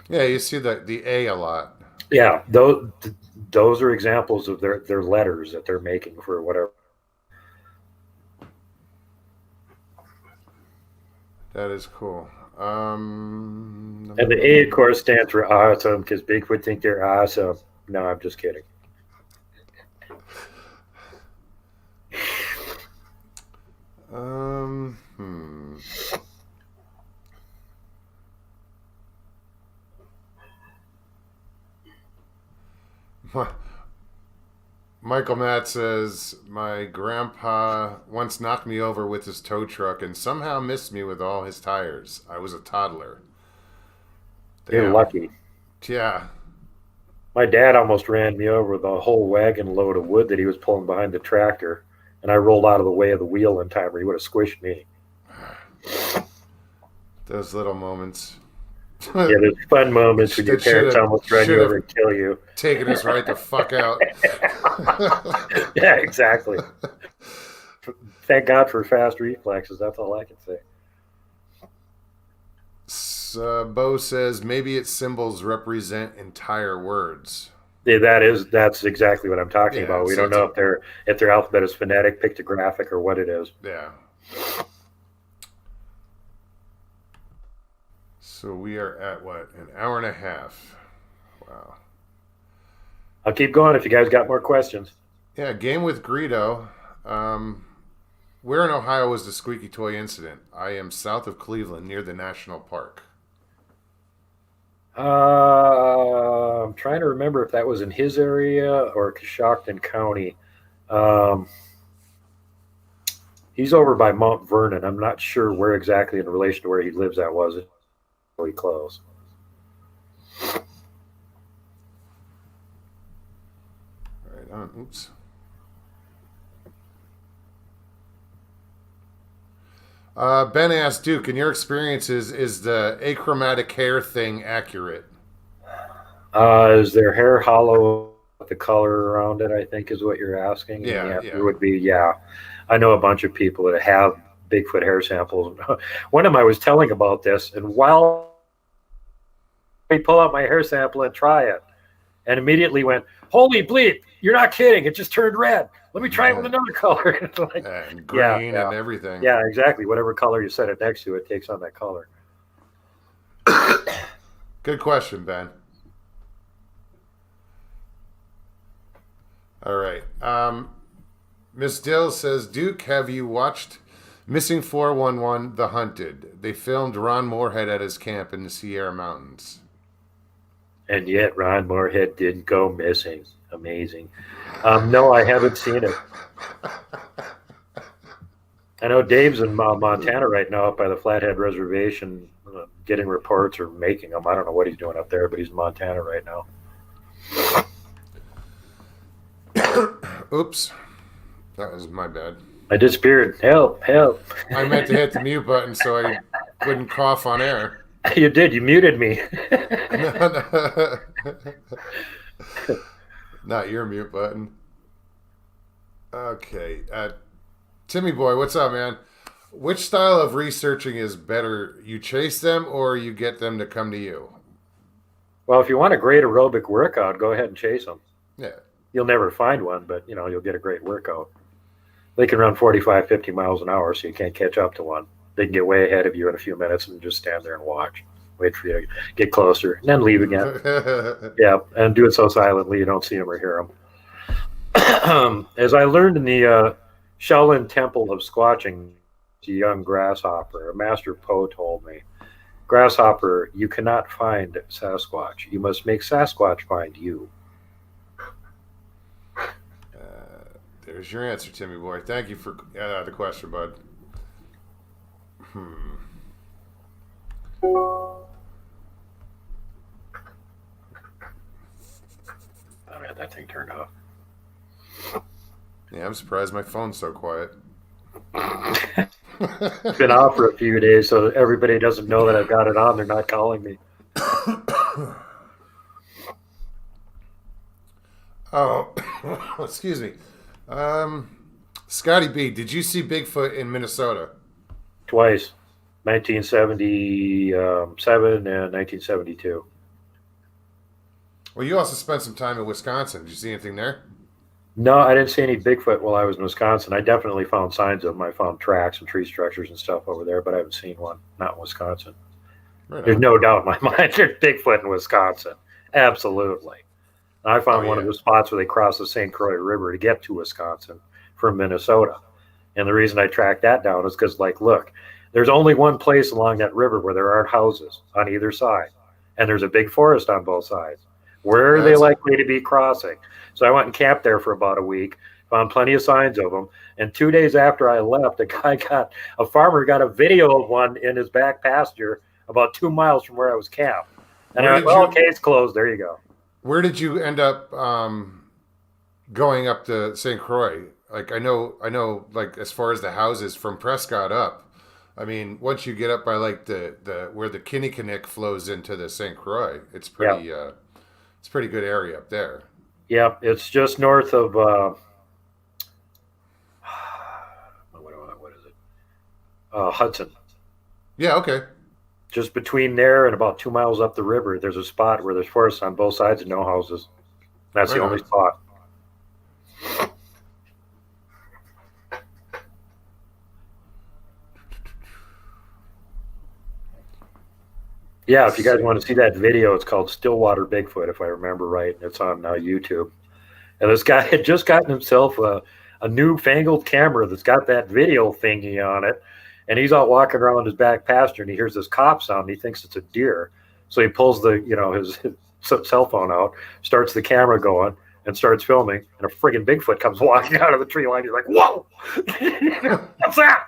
Yeah, you see the A a lot. Yeah, those are examples of their letters that they're making for whatever. That is cool. And the A, of course, stands for awesome because Bigfoot think they're awesome. No, I'm just kidding. Michael Matt says, my grandpa once knocked me over with his tow truck and somehow missed me with all his tires. I was a toddler. You're lucky. Yeah. My dad almost ran me over with a whole wagon load of wood that he was pulling behind the tractor, and I rolled out of the way of the wheel in time, or he would have squished me. Those little moments. Yeah, there's fun moments when your parents almost run you over and kill you. Taking us right the fuck out. Yeah, exactly. Thank God for fast reflexes. That's all I can say. Bo says maybe its symbols represent entire words. Yeah, that's exactly what I'm talking about. We don't know if their alphabet is phonetic, pictographic, or what it is. Yeah. So we are at what? An hour and a half. Wow. I'll keep going if you guys got more questions. Yeah, Game with Greedo. Where in Ohio was the squeaky toy incident? I am south of Cleveland, near the national park. I'm trying to remember if that was in his area or Coshocton County. He's over by Mount Vernon. I'm not sure where exactly in relation to where he lives that was. Really close. Right on. Oops. Ben asked, Duke, in your experiences, is the achromatic hair thing accurate? Is their hair hollow? The color around it, I think, is what you're asking. Yeah, and the answer would be, yeah. I know a bunch of people that have Bigfoot hair samples. One of them I was telling about this, and while I pull out my hair sample and try it, and immediately went, holy bleep, you're not kidding, it just turned red. Let me try it with another color. Like, and green and everything. Yeah, exactly. Whatever color you set it next to, it takes on that color. Good question, Ben. All right. Miss Dill says, Duke, have you watched Missing 411, The Hunted? They filmed Ron Moorhead at his camp in the Sierra Mountains. And yet Ron Moorhead didn't go missing. Amazing. No, I haven't seen it. I know Dave's in Montana right now up by the Flathead Reservation getting reports or making them. I don't know what he's doing up there, but he's in Montana right now. Oops. That was my bad. I disappeared. Help, help. I meant to hit the mute button so I wouldn't cough on air. You did. You muted me. No. Not your mute button. Okay. Timmy boy, what's up, man? Which style of researching is better? You chase them or you get them to come to you? Well, if you want a great aerobic workout, go ahead and chase them. Yeah. You'll never find one, but, you'll get a great workout. They can run 45, 50 miles an hour, so you can't catch up to one. They can get way ahead of you in a few minutes and just stand there and watch. Wait for you to get closer, and then leave again. Yeah, and do it so silently you don't see them or hear them. As I learned in the Shaolin Temple of Squatching, a young grasshopper, a master Po told me, grasshopper, you cannot find Sasquatch. You must make Sasquatch find you. There's your answer, Timmy boy. Thank you for the question, bud. I had that thing turned off. Yeah, I'm surprised my phone's so quiet. It's been off for a few days, so everybody doesn't know that I've got it on. They're not calling me. Oh, excuse me. Scotty B, did you see Bigfoot in Minnesota? Twice, 1977 and 1972. Well, you also spent some time in Wisconsin. Did you see anything there? No, I didn't see any Bigfoot while I was in Wisconsin. I definitely found signs of them. I found tracks and tree structures and stuff over there, but I haven't seen one. Not in Wisconsin. Right There's on. no doubt in my mind there's Bigfoot in Wisconsin. Absolutely. I found one of the spots where they cross the St. Croix River to get to Wisconsin from Minnesota. And the reason I tracked that down is because, like, look, there's only one place along that river where there aren't houses on either side. And there's a big forest on both sides. Where are they likely to be crossing? So I went and camped there for about a week, found plenty of signs of them. And 2 days after I left, a farmer got a video of one in his back pasture about 2 miles from where I was camped. And I went, well, case closed. There you go. Where did you end up going up to St. Croix? Like, I know, like, as far as the houses from Prescott up, I mean, once you get up by like the where the Kinnickinnick flows into the St. Croix, it's pretty it's a pretty good area up there. Yeah, it's just north of what is it? Hudson. Yeah, okay. Just between there and about 2 miles up the river, there's a spot where there's forests on both sides and no houses. That's the only spot. Yeah, if you guys want to see that video, it's called Stillwater Bigfoot, if I remember right. It's on YouTube. And this guy had just gotten himself a newfangled camera that's got that video thingy on it. And he's out walking around his back pasture, and he hears this cop sound. And he thinks it's a deer. So he pulls his cell phone out, starts the camera going, and starts filming. And a friggin' Bigfoot comes walking out of the tree line. He's like, whoa! What's that?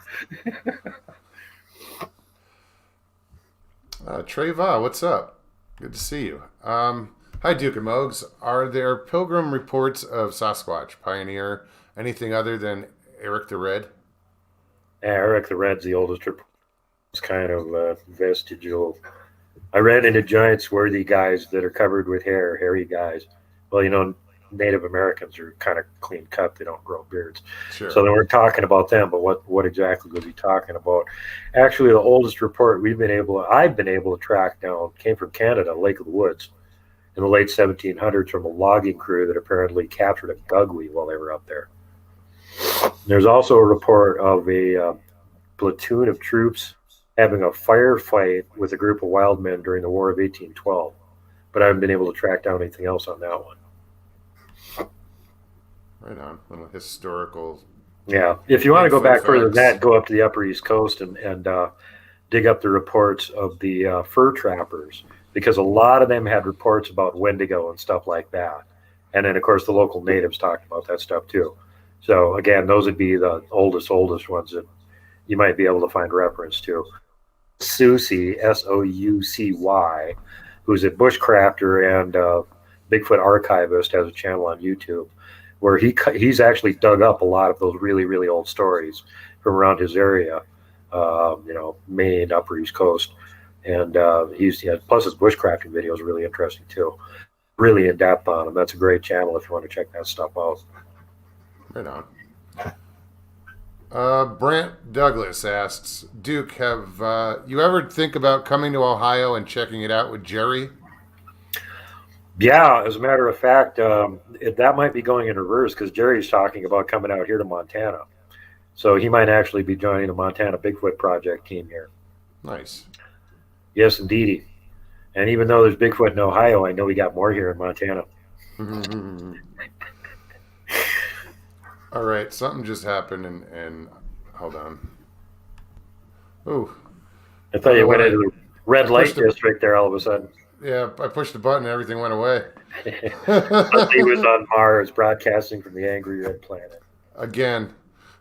Treva, what's up? Good to see you. Hi, Duke and Mogs. Are there pilgrim reports of Sasquatch, Pioneer, anything other than Eric the Red? Yeah, Eric the Red's the oldest report. It's kind of vestigial. I ran into giant swarthy guys that are covered with hair, hairy guys. Well, Native Americans are kind of clean cut. They don't grow beards. Sure. So they weren't talking about them, but what exactly was he talking about? Actually, the oldest report I've been able to track down came from Canada, Lake of the Woods, in the late 1700s from a logging crew that apparently captured a gugly while they were up there. There's also a report of a platoon of troops having a firefight with a group of wild men during the War of 1812, but I haven't been able to track down anything else on that one. Right on. A little historical. Yeah. If you want to go back further than that, go up to the Upper East Coast and dig up the reports of the fur trappers, because a lot of them had reports about Wendigo and stuff like that. And then, of course, the local natives talked about that stuff too. So, again, those would be the oldest ones that you might be able to find reference to. Soucy, Soucy, who's a bushcrafter and Bigfoot archivist, has a channel on YouTube where he's actually dug up a lot of those really, really old stories from around his area, Maine, Upper East Coast. And plus his bushcrafting video is really interesting too. Really in depth on them. That's a great channel if you want to check that stuff out. Right on. Brant Douglas asks, Duke, have you ever think about coming to Ohio and checking it out with Jerry? Yeah, as a matter of fact, that might be going in reverse because Jerry's talking about coming out here to Montana. So he might actually be joining the Montana Bigfoot Project team here. Nice. Yes, indeedy. And even though there's Bigfoot in Ohio, I know we got more here in Montana. All right, something just happened, and hold on. Oh, I thought you went into the red light district there all of a sudden. Yeah, I pushed the button and everything went away. He was on Mars broadcasting from the angry red planet. Again.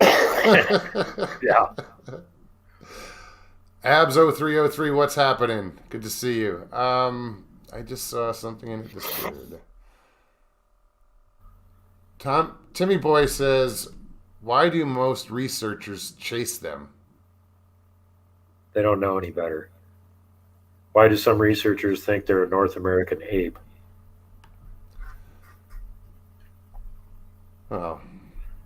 Yeah. Abs0303, what's happening? Good to see you. I just saw something in it disappeared. Timmy Boy says, why do most researchers chase them? They don't know any better. Why do some researchers think they're a North American ape? Oh.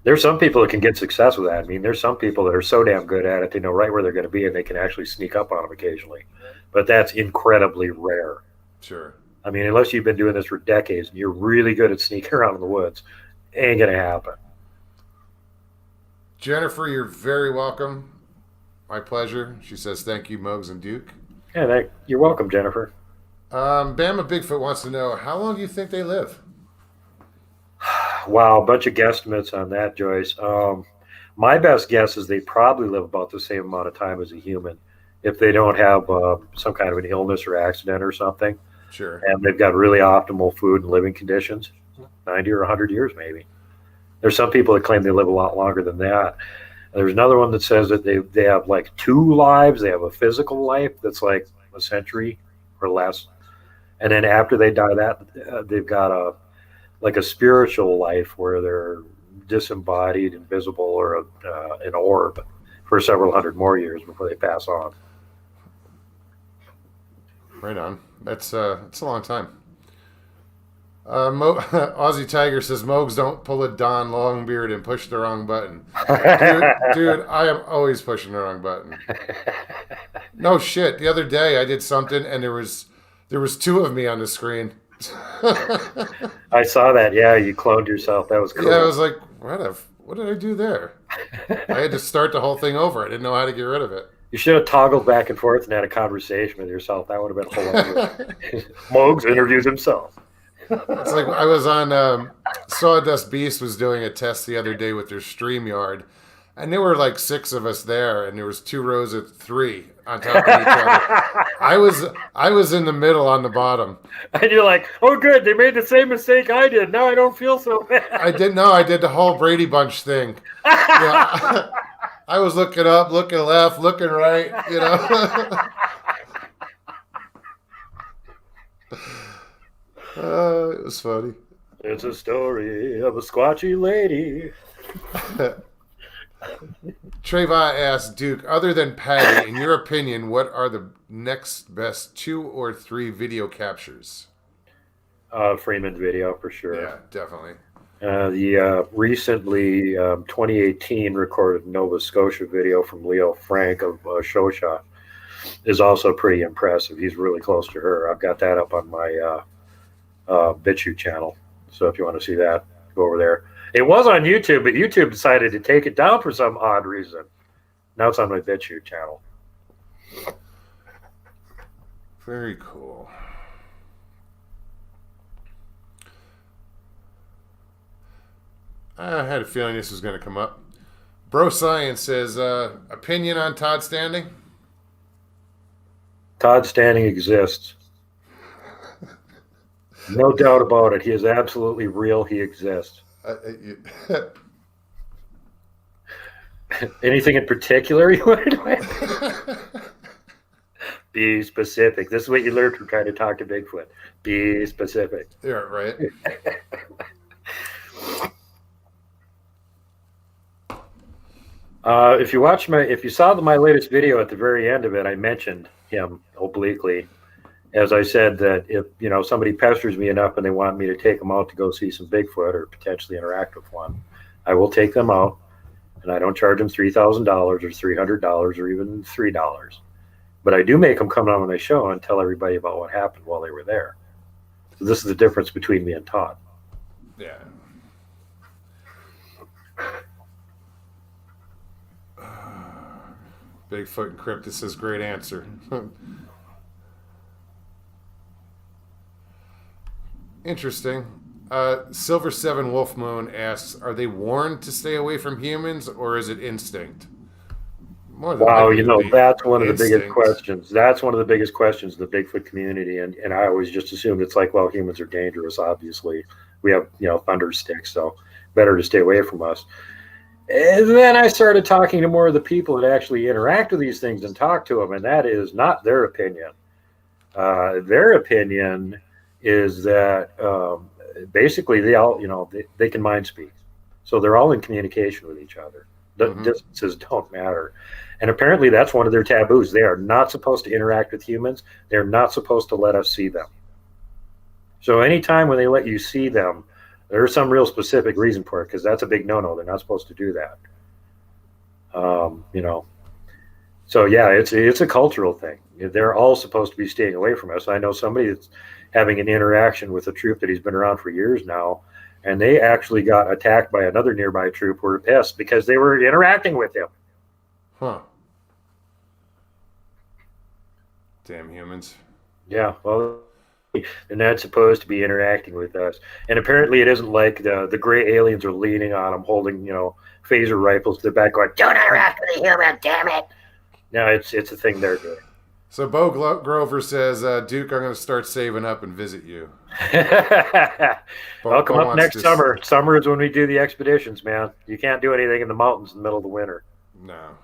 There's some people that can get success with that. I mean, there's some people that are so damn good at it, they know right where they're going to be, and they can actually sneak up on them occasionally. But that's incredibly rare. Sure. I mean, unless you've been doing this for decades and you're really good at sneaking around in the woods, it ain't going to happen. Jennifer, you're very welcome. My pleasure. She says, thank you, Mogs and Duke. Yeah, you're welcome, Jennifer. Bama Bigfoot wants to know, how long do you think they live? Wow, a bunch of guesstimates on that, Joyce. My best guess is they probably live about the same amount of time as a human, if they don't have some kind of an illness or accident or something, Sure. and they've got really optimal food and living conditions. 90 or 100 years, maybe. There's some people that claim they live a lot longer than that. There's another one that says that they have like two lives. They have a physical life that's like a century or less, and then after they die, they've got a spiritual life where they're disembodied, invisible, or an orb for several hundred more years before they pass on. Right on. That's a long time. Aussie Tiger says Mogs don't pull a Don Longbeard and push the wrong button. Dude, I am always pushing the wrong button. No shit. The other day I did something and there was two of me on the screen. I saw that. Yeah, you cloned yourself. That was cool. Yeah, I was like, what did I do there? I had to start the whole thing over. I didn't know how to get rid of it. You should have toggled back and forth and had a conversation with yourself. That would have been hilarious. Mogs interviews himself. It's like I was on Sawdust Beast was doing a test the other day with their StreamYard, and there were like 6 of us there, and there was 2 rows of 3 on top of each other. I was in the middle on the bottom. And you're like, oh good, they made the same mistake I did. Now I don't feel so bad. I did the whole Brady Bunch thing. Yeah, I was looking up, looking left, looking right, you know. It was funny. It's a story of a squatchy lady. Treva asked Duke, other than Patty, in your opinion, what are the next best 2 or 3 video captures? Freeman's video for sure. Yeah, definitely. The recently 2018 recorded Nova Scotia video from Leo Frank of Shosha is also pretty impressive. He's really close to her. I've got that up on my BitChute channel. So if you want to see that, go over there. It was on YouTube, but YouTube decided to take it down for some odd reason. Now it's on my BitChute channel. Very cool. I had a feeling this was going to come up. Bro Science says, opinion on Todd Standing? Todd Standing exists. No doubt about it. He is absolutely real. He exists. Anything in particular you want to Be specific. This is what you learned from trying to talk to Bigfoot. Be specific. Yeah, right. If you saw my latest video at the very end of it, I mentioned him obliquely, as I said that if somebody pesters me enough and they want me to take them out to go see some Bigfoot or potentially interact with one, I will take them out, and I don't charge them $3,000 or $300 or even $3. But I do make them come on my show and tell everybody about what happened while they were there. So this is the difference between me and Todd. Yeah. Bigfoot and Cryptus says, great answer. Interesting. Silver 7 Wolf Moon asks, are they warned to stay away from humans, or is it instinct? Wow, that's one of the biggest questions. That's one of the biggest questions in the Bigfoot community, and I always just assumed it's like, well, humans are dangerous, obviously. We have, thunder sticks, so better to stay away from us. And then I started talking to more of the people that actually interact with these things and talk to them, and that is not their opinion. Their opinion is that basically they all, they can mind speak. So they're all in communication with each other. The distances don't matter. And apparently that's one of their taboos. They are not supposed to interact with humans. They're not supposed to let us see them. So anytime when they let you see them, there's some real specific reason for it, because that's a big no-no. They're not supposed to do that. So yeah, it's a cultural thing. They're all supposed to be staying away from us. I know somebody that's having an interaction with a troop that he's been around for years now, and they actually got attacked by another nearby troop who were pissed because they were interacting with him. Huh. Damn humans. Yeah, well, they're not supposed to be interacting with us. And apparently, it isn't like the gray aliens are leaning on them, holding phaser rifles to the back, going, "Don't interact with the human, damn it!" No, it's a thing they're doing. So Bo Grover says, Duke, I'm going to start saving up and visit you. Well, come up next summer. Summer is when we do the expeditions, man. You can't do anything in the mountains in the middle of the winter. No,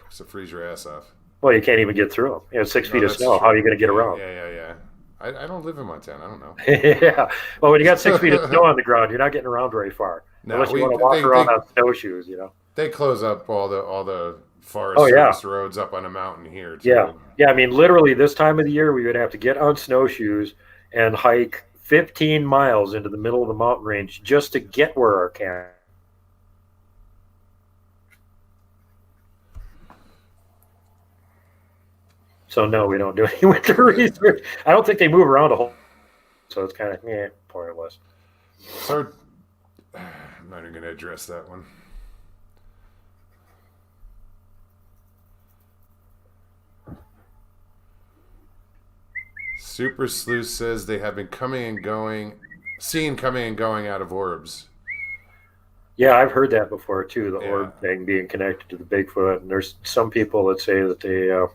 so freeze your ass off. Well, you can't even get through them. 6 feet of snow. True. How are you going to get around? Yeah. I don't live in Montana. I don't know. Yeah. Well, when you got 6 feet of snow on the ground, you're not getting around very far. No, unless you want to walk around on snowshoes, They close up all the Forest Service roads up on a mountain here too. Yeah. I mean, literally this time of the year, we would have to get on snowshoes and hike 15 miles into the middle of the mountain range just to get where our camp. So no, we don't do any winter research. I don't think they move around a whole. So it's kind of pointless. So I'm not even going to address that one. Super Sleuth says they have been seen coming and going out of orbs. Yeah, I've heard that before too, the orb thing being connected to the Bigfoot. And there's some people that say that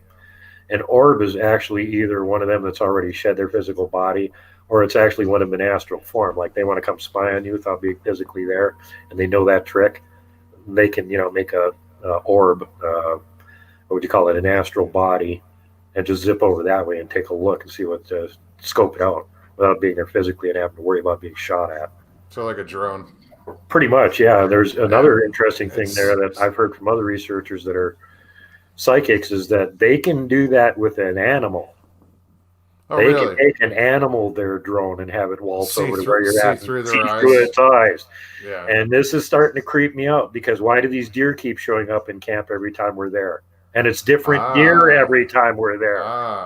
an orb is actually either one of them that's already shed their physical body, or it's actually one of them in astral form. Like they want to come spy on you without being physically there, and they know that trick. They can, make a orb, what would you call it, an astral body, and just zip over that way and take a look and see scope it out without being there physically and having to worry about being shot at. So like a drone. Pretty much, yeah. There's another interesting thing there that I've heard from other researchers that are psychics is that they can do that with an animal. They can make an animal their drone and have it waltz over to where you're at. Through its eyes. Yeah. And this is starting to creep me out because why do these deer keep showing up in camp every time we're there? And it's different deer every time we're there.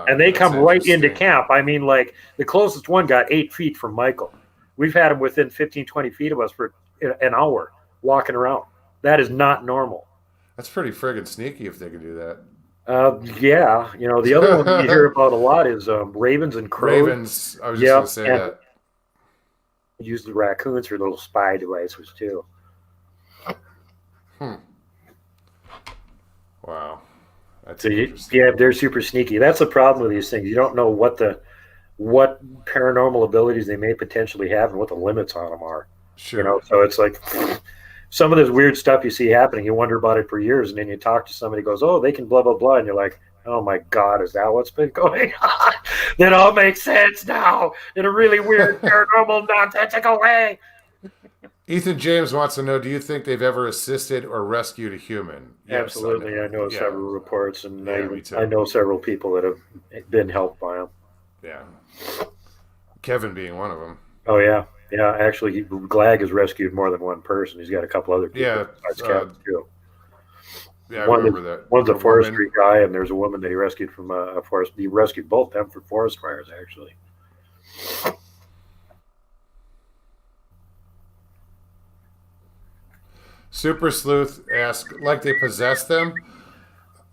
And they come right into camp. I mean, like the closest one got 8 feet from Michael. We've had him within 15, 20 feet of us for an hour walking around. That is not normal. That's pretty friggin' sneaky if they can do that. Yeah. The other one you hear about a lot is ravens and crows. Ravens, I was just going to say that. Usually raccoons are little spy devices too. Wow. That's they're super sneaky. That's the problem with these things. You don't know what paranormal abilities they may potentially have and what the limits on them are. Sure. So it's like some of this weird stuff you see happening, you wonder about it for years, and then you talk to somebody who goes, "Oh, they can blah blah blah," and you're like, "Oh my God, is that what's been going on?" That all makes sense now in a really weird paranormal nonsensical way. Ethan James wants to know, do you think they've ever assisted or rescued a human? Absolutely. I know several reports, and I know several people that have been helped by them. Yeah. Kevin being one of them. Oh, yeah. Yeah, actually, Glag has rescued more than one person. He's got a couple other people. Yeah. Too. Yeah, I remember that. One's a forestry guy, and there's a woman that he rescued from a forest. He rescued both them for forest fires, actually. Super Sleuth asks, like they possess them?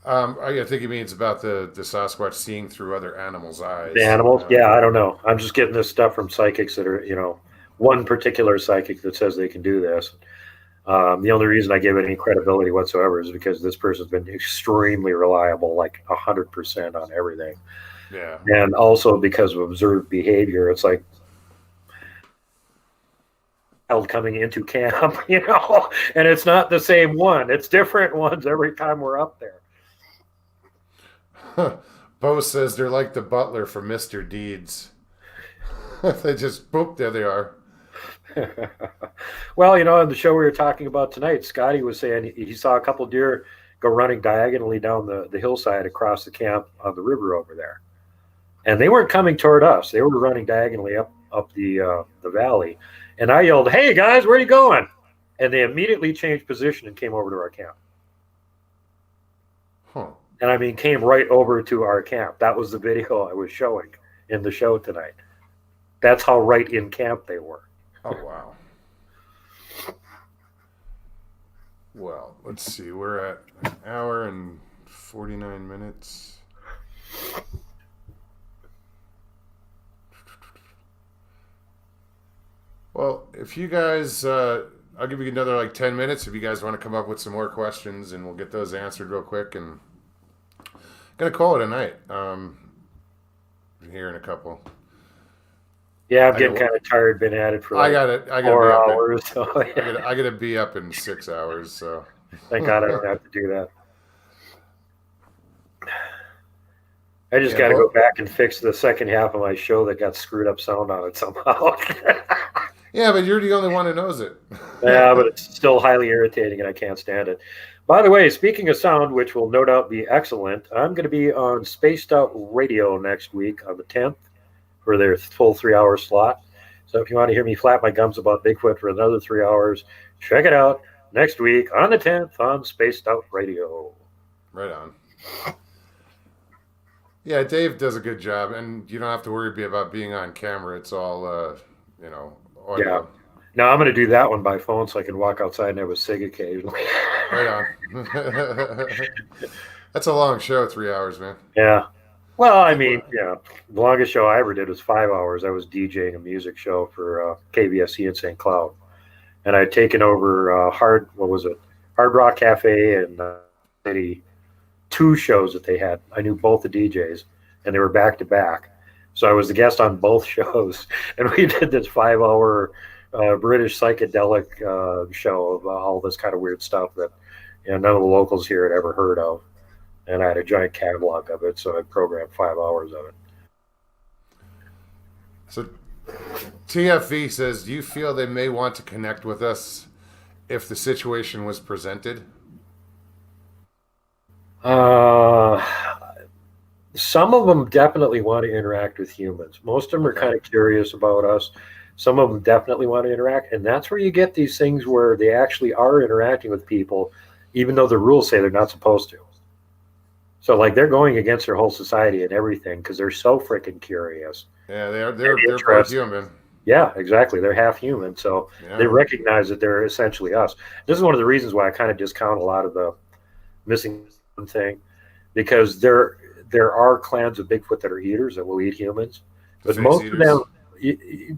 I think he means about the Sasquatch seeing through other animals' eyes. The animals? Yeah, I don't know. I'm just getting this stuff from psychics that are, one particular psychic that says they can do this. The only reason I give it any credibility whatsoever is because this person's been extremely reliable, like 100% on everything. Yeah. And also because of observed behavior, it's like coming into camp, and it's not the same one. It's different ones every time we're up there. Bo says they're like the butler from Mr. Deeds. They just, boop, there they are. Well, in the show we were talking about tonight, Scotty was saying he saw a couple deer go running diagonally down the hillside across the camp on the river over there. And they weren't coming toward us. They were running diagonally up the valley. And I yelled, "Hey, guys, where are you going?" And they immediately changed position and came over to our camp. Huh. And I mean, came right over to our camp. That was the video I was showing in the show tonight. That's how right in camp they were. Oh, wow. Well, let's see. We're at an hour and 49 minutes. Well, if you guys, I'll give you another like 10 minutes if you guys want to come up with some more questions, and we'll get those answered real quick. And gonna call it a night. Here in a couple. Yeah, I'm getting kind of tired. Been at it for like I got 4 hours. I gotta be up in 6 hours. So thank God I don't have to do that. I just got to go back and fix the second half of my show that got screwed up sound on it somehow. Yeah, but you're the only one who knows it. Yeah, but it's still highly irritating and I can't stand it. By the way, speaking of sound, which will no doubt be excellent, I'm going to be on Spaced Out Radio next week on the 10th for their full 3-hour slot. So if you want to hear me flap my gums about Bigfoot for another 3 hours, check it out next week on the 10th on Spaced Out Radio. Right on. Yeah, Dave does a good job, and you don't have to worry about being on camera. It's all, audio. Yeah. No, I'm going to do that one by phone so I can walk outside and have a cig occasionally. Right on. That's a long show, 3 hours, man. Yeah. Well, I mean, yeah, the longest show I ever did was 5 hours. I was DJing a music show for KBSC in St. Cloud. And I'd taken over Hard Rock Cafe and City, 2 shows that they had. I knew both the DJs, and they were back to back. So I was the guest on both shows, and we did this 5-hour British psychedelic show of all this kind of weird stuff that none of the locals here had ever heard of. And I had a giant catalog of it, so I programmed 5 hours of it. So TFV says, do you feel they may want to connect with us if the situation was presented? Some of them definitely want to interact with humans. Most of them are kind of curious about us. Some of them definitely want to interact. And that's where you get these things where they actually are interacting with people, even though the rules say they're not supposed to. So like they're going against their whole society and everything because they're so freaking curious. Yeah, they're part human. Yeah, exactly. They're half human. So they recognize that they're essentially us. This is one of the reasons why I kind of discount a lot of the missing thing, because there are clans of Bigfoot that are eaters that will eat humans, but most of them,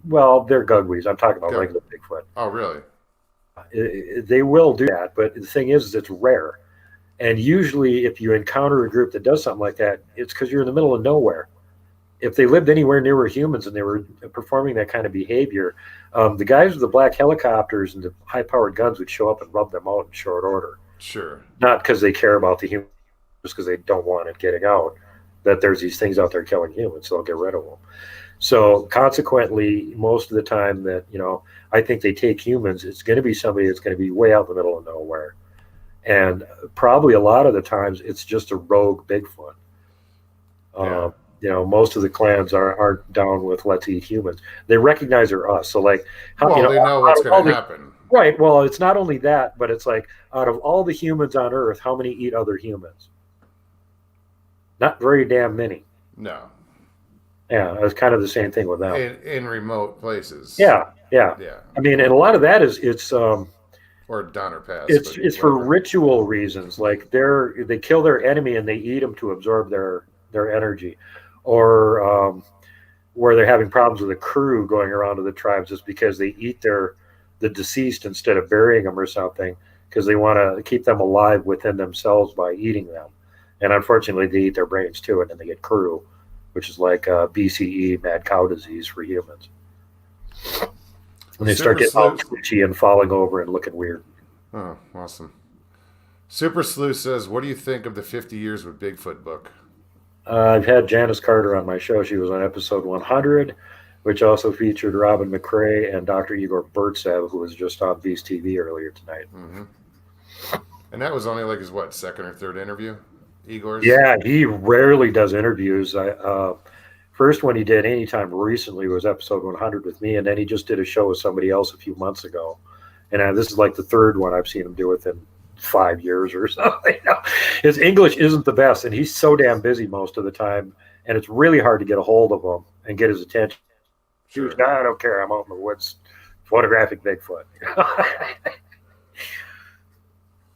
well, they're gugwies. I'm talking about regular Bigfoot. Oh, really? They will do that, but the thing is it's rare. And usually if you encounter a group that does something like that, it's because you're in the middle of nowhere. If they lived anywhere near humans and they were performing that kind of behavior, the guys with the black helicopters and the high-powered guns would show up and rub them out in short order. Sure. Not because they care about the humans, just because they don't want it getting out, that there's these things out there killing humans, so they'll get rid of them. So consequently, most of the time that, I think they take humans, it's going to be somebody that's going to be way out in the middle of nowhere. And probably a lot of the times it's just a rogue Bigfoot. Most of the clans aren't down with let's eat humans. They recognize they're us. So like, they know what's going to happen. Right. Well, it's not only that, but it's like out of all the humans on Earth, how many eat other humans? Not very damn many. No. Yeah, it's kind of the same thing with them. In remote places. Yeah. I mean, and a lot of that is or Donner Pass. It's for ritual reasons. Like they kill their enemy and they eat them to absorb their energy, or where they're having problems with the crew going around to the tribes is because they eat the deceased instead of burying them or something, because they want to keep them alive within themselves by eating them. And unfortunately, they eat their brains too, and then they get crew, which is like BCE, mad cow disease for humans. And they start getting all twitchy and falling over and looking weird. Oh, awesome. Super Sleuth says, what do you think of the 50 Years with Bigfoot book? I've had Janice Carter on my show. She was on episode 100, which also featured Robin McRae and Dr. Igor Berytsev, who was just on Beast TV earlier tonight. Mm-hmm. And that was only like his, second or third interview? Igor's? Yeah, he rarely does interviews. First one he did anytime recently was episode 100 with me, and then he just did a show with somebody else a few months ago. And this is like the third one I've seen him do within 5 years or something. His English isn't the best, and he's so damn busy most of the time, and it's really hard to get a hold of him and get his attention. Sure. He's, I don't care. I'm out in the woods photographing Bigfoot.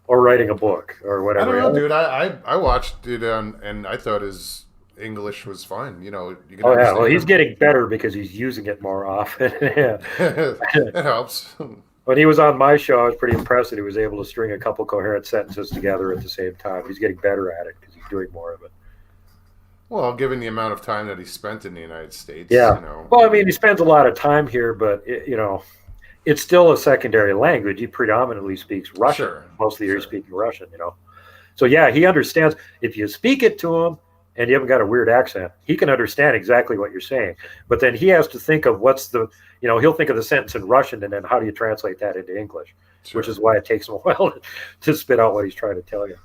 Or writing a book or whatever. I don't know, dude. I watched it and I thought his English was fine. You know, you can Oh yeah, well understand he's him. getting better because he's using it more often. Yeah. It helps. When he was on my show, I was pretty impressed that he was able to string a couple coherent sentences together at the same time. He's getting better at it because he's doing more of it. Well, given the amount of time that he spent in the United States, Yeah. you know. Well, I mean, he spends a lot of time here, but it's still a secondary language. He predominantly speaks Russian. Sure. Most of the year Sure. he's speaking Russian, So yeah, he understands. If you speak it to him and you haven't got a weird accent, he can understand exactly what you're saying. But then he has to think of he'll think of the sentence in Russian and then how do you translate that into English, Sure. which is why it takes him a while to spit out what he's trying to tell you.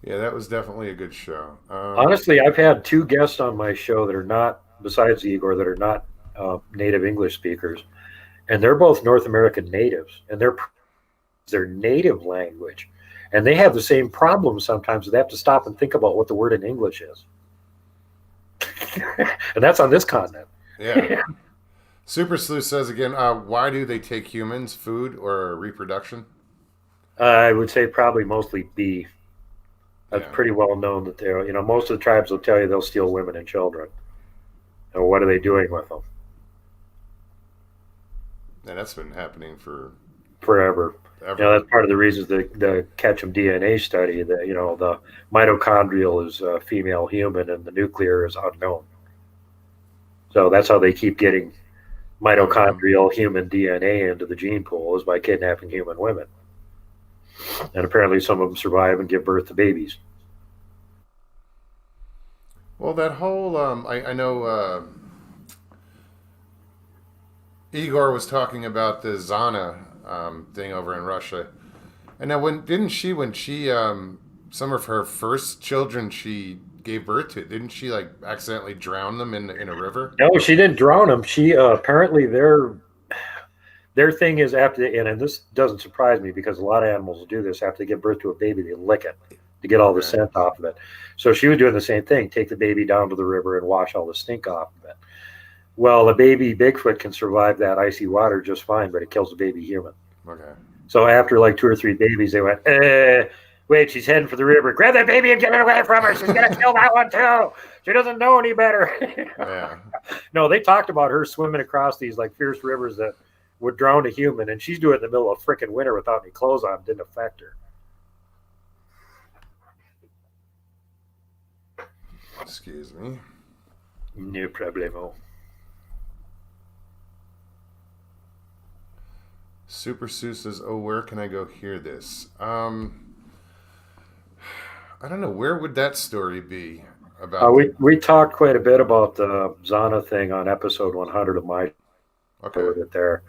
Yeah, that was definitely a good show. Honestly, I've had 2 guests on my show that are not, besides Igor, that are not native English speakers, and they're both North American natives, and their native language, and they have the same problem sometimes. They have to stop and think about what the word in English is, and that's on this continent. Yeah. Super Sleuth says again, why do they take humans, food, or reproduction? I would say probably mostly B. That's Yeah. pretty well known that they're, most of the tribes will tell you they'll steal women and children. And what are they doing with them? And that's been happening for Forever. ever. That's part of the reasons the Ketchum DNA study that, the mitochondrial is female human and the nuclear is unknown. So that's how they keep getting mitochondrial human DNA into the gene pool, is by kidnapping human women. And apparently some of them survive and give birth to babies. Well, that whole I know Igor was talking about the Zana thing over in Russia, and now when she some of her first children she gave birth to, didn't she like accidentally drown them in a river? No, she didn't drown them. She apparently their thing is after and this doesn't surprise me because a lot of animals will do this. After they give birth to a baby, they lick it to get all the scent off of it. So she was doing the same thing, take the baby down to the river and wash all the stink off of it. Well, a baby Bigfoot can survive that icy water just fine, but it kills the baby human. Okay. So after like 2 or 3 babies, they went, wait, she's heading for the river. Grab that baby and get it away from her. She's going to kill that one too. She doesn't know any better. Yeah. No, they talked about her swimming across these like fierce rivers that would drown a human, and she's doing it in the middle of freaking winter without any clothes on. Didn't affect her. Excuse me. No problemo. Super Sue says, "Oh, where can I go hear this?" I don't know. Where would that story be about? We talked quite a bit about the Zana thing on episode 100 of my Okay. there.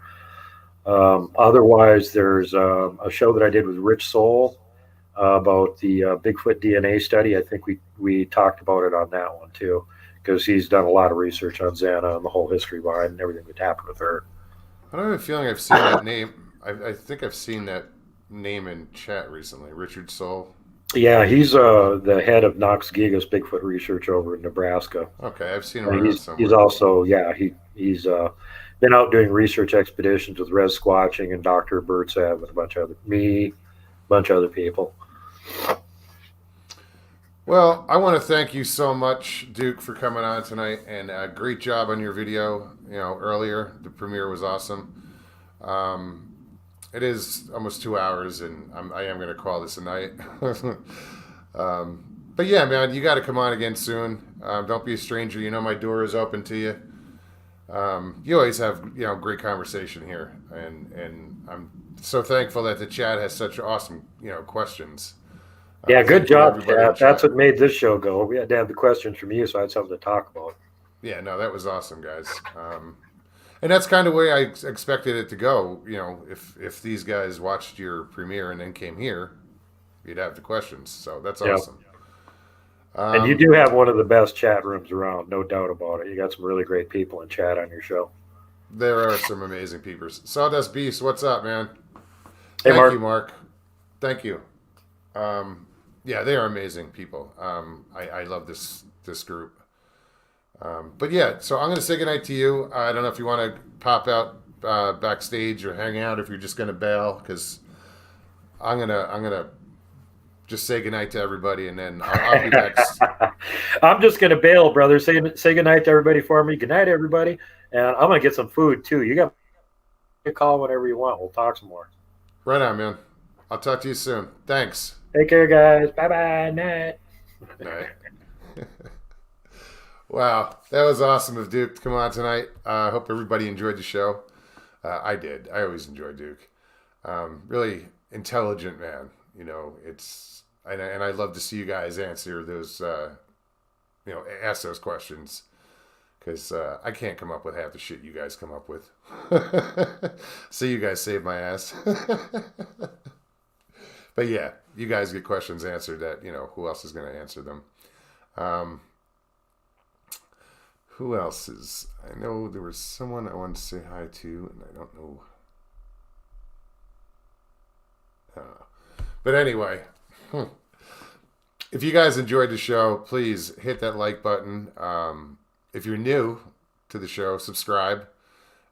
Otherwise, there's a show that I did with Rich Soul about the Bigfoot DNA study. I think we talked about it on that one too, because he's done a lot of research on Xana and the whole history behind and everything that happened with her. I don't have a feeling I've seen that name. I think I've seen that name in chat recently. Richard Soul. Yeah, he's the head of Knox Gigas Bigfoot research over in Nebraska. Okay, I've seen him around somewhere. He's also he's been out doing research expeditions with Res Squatching and Dr. Berytsev and a bunch of other people. Well, I want to thank you so much, Duke, for coming on tonight, and great job on your video. Earlier the premiere was awesome. It is almost 2 hours, and I am going to call this a night. But yeah, man, you got to come on again soon. Don't be a stranger. My door is open to you. You always have great conversation here, and I'm so thankful that the chat has such awesome questions. Yeah, good job, everybody in chat. That's what made this show go. We had to have the questions from you, so I had something to talk about. Yeah, no, that was awesome, guys. And that's kind of the way I expected it to go. If these guys watched your premiere and then came here, you'd have the questions. So that's awesome. And you do have one of the best chat rooms around, no doubt about it. You got some really great people in chat on your show. There are some amazing peepers. Sawdust Beast, what's up, man? Hey, Thank Mark. you, Mark. Thank you. Yeah, they are amazing people. I love this group. But yeah, so I'm going to say goodnight to you. I don't know if you want to pop out backstage or hang out, if you're just going to bail, because I'm gonna just say goodnight to everybody, and then I'll be back. I'm just gonna bail, brother. Say goodnight to everybody for me. Good night, everybody, and I'm gonna get some food too. You got a call whenever you want. We'll talk some more. Right on, man. I'll talk to you soon. Thanks. Take care, guys. Bye bye. Night. Night. Wow, that was awesome of Duke to come on tonight. I hope everybody enjoyed the show. I did. I always enjoy Duke. Really intelligent man. You know, and I love to see you guys answer those, ask those questions, because I can't come up with half the shit you guys come up with. So you guys saved my ass. But yeah, you guys get questions answered that, who else is going to answer them? Who else is... I know there was someone I wanted to say hi to, and I don't know. But anyway, if you guys enjoyed the show, please hit that like button. If you're new to the show, subscribe,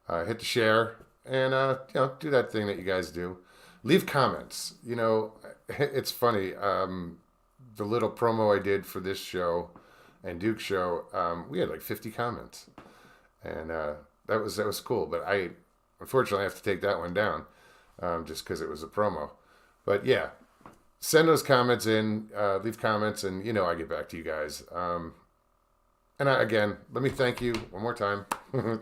hit the share, and do that thing that you guys do. Leave comments. It's funny. The little promo I did for this show and Duke's show, we had like 50 comments, and that was cool. But I unfortunately have to take that one down, just because it was a promo. But yeah, send those comments in, leave comments, and I get back to you guys. Again, let me thank you one more time.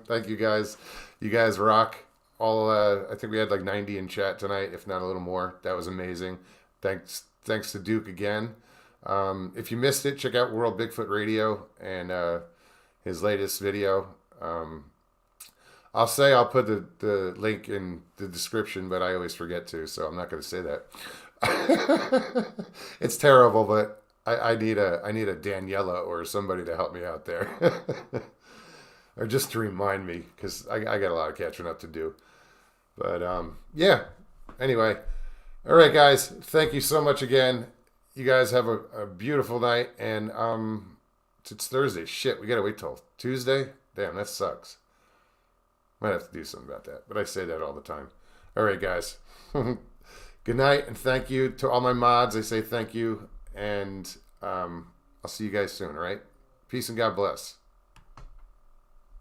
Thank you guys. You guys rock. I think we had like 90 in chat tonight, if not a little more. That was amazing. Thanks to Duke again. If you missed it, check out World Bigfoot Radio and his latest video. I'll put the link in the description, but I always forget to, so I'm not going to say that. It's terrible, but I need a Daniela or somebody to help me out there. Or just to remind me, because I got a lot of catching up to do. But yeah, anyway. All right, guys, thank you so much again. You guys have a beautiful night, and it's Thursday. Shit, we gotta wait till Tuesday? Damn, that sucks. Might have to do something about that, but I say that all the time. All right, guys. Good night, and thank you to all my mods. I say thank you, and I'll see you guys soon, all right? Peace and God bless.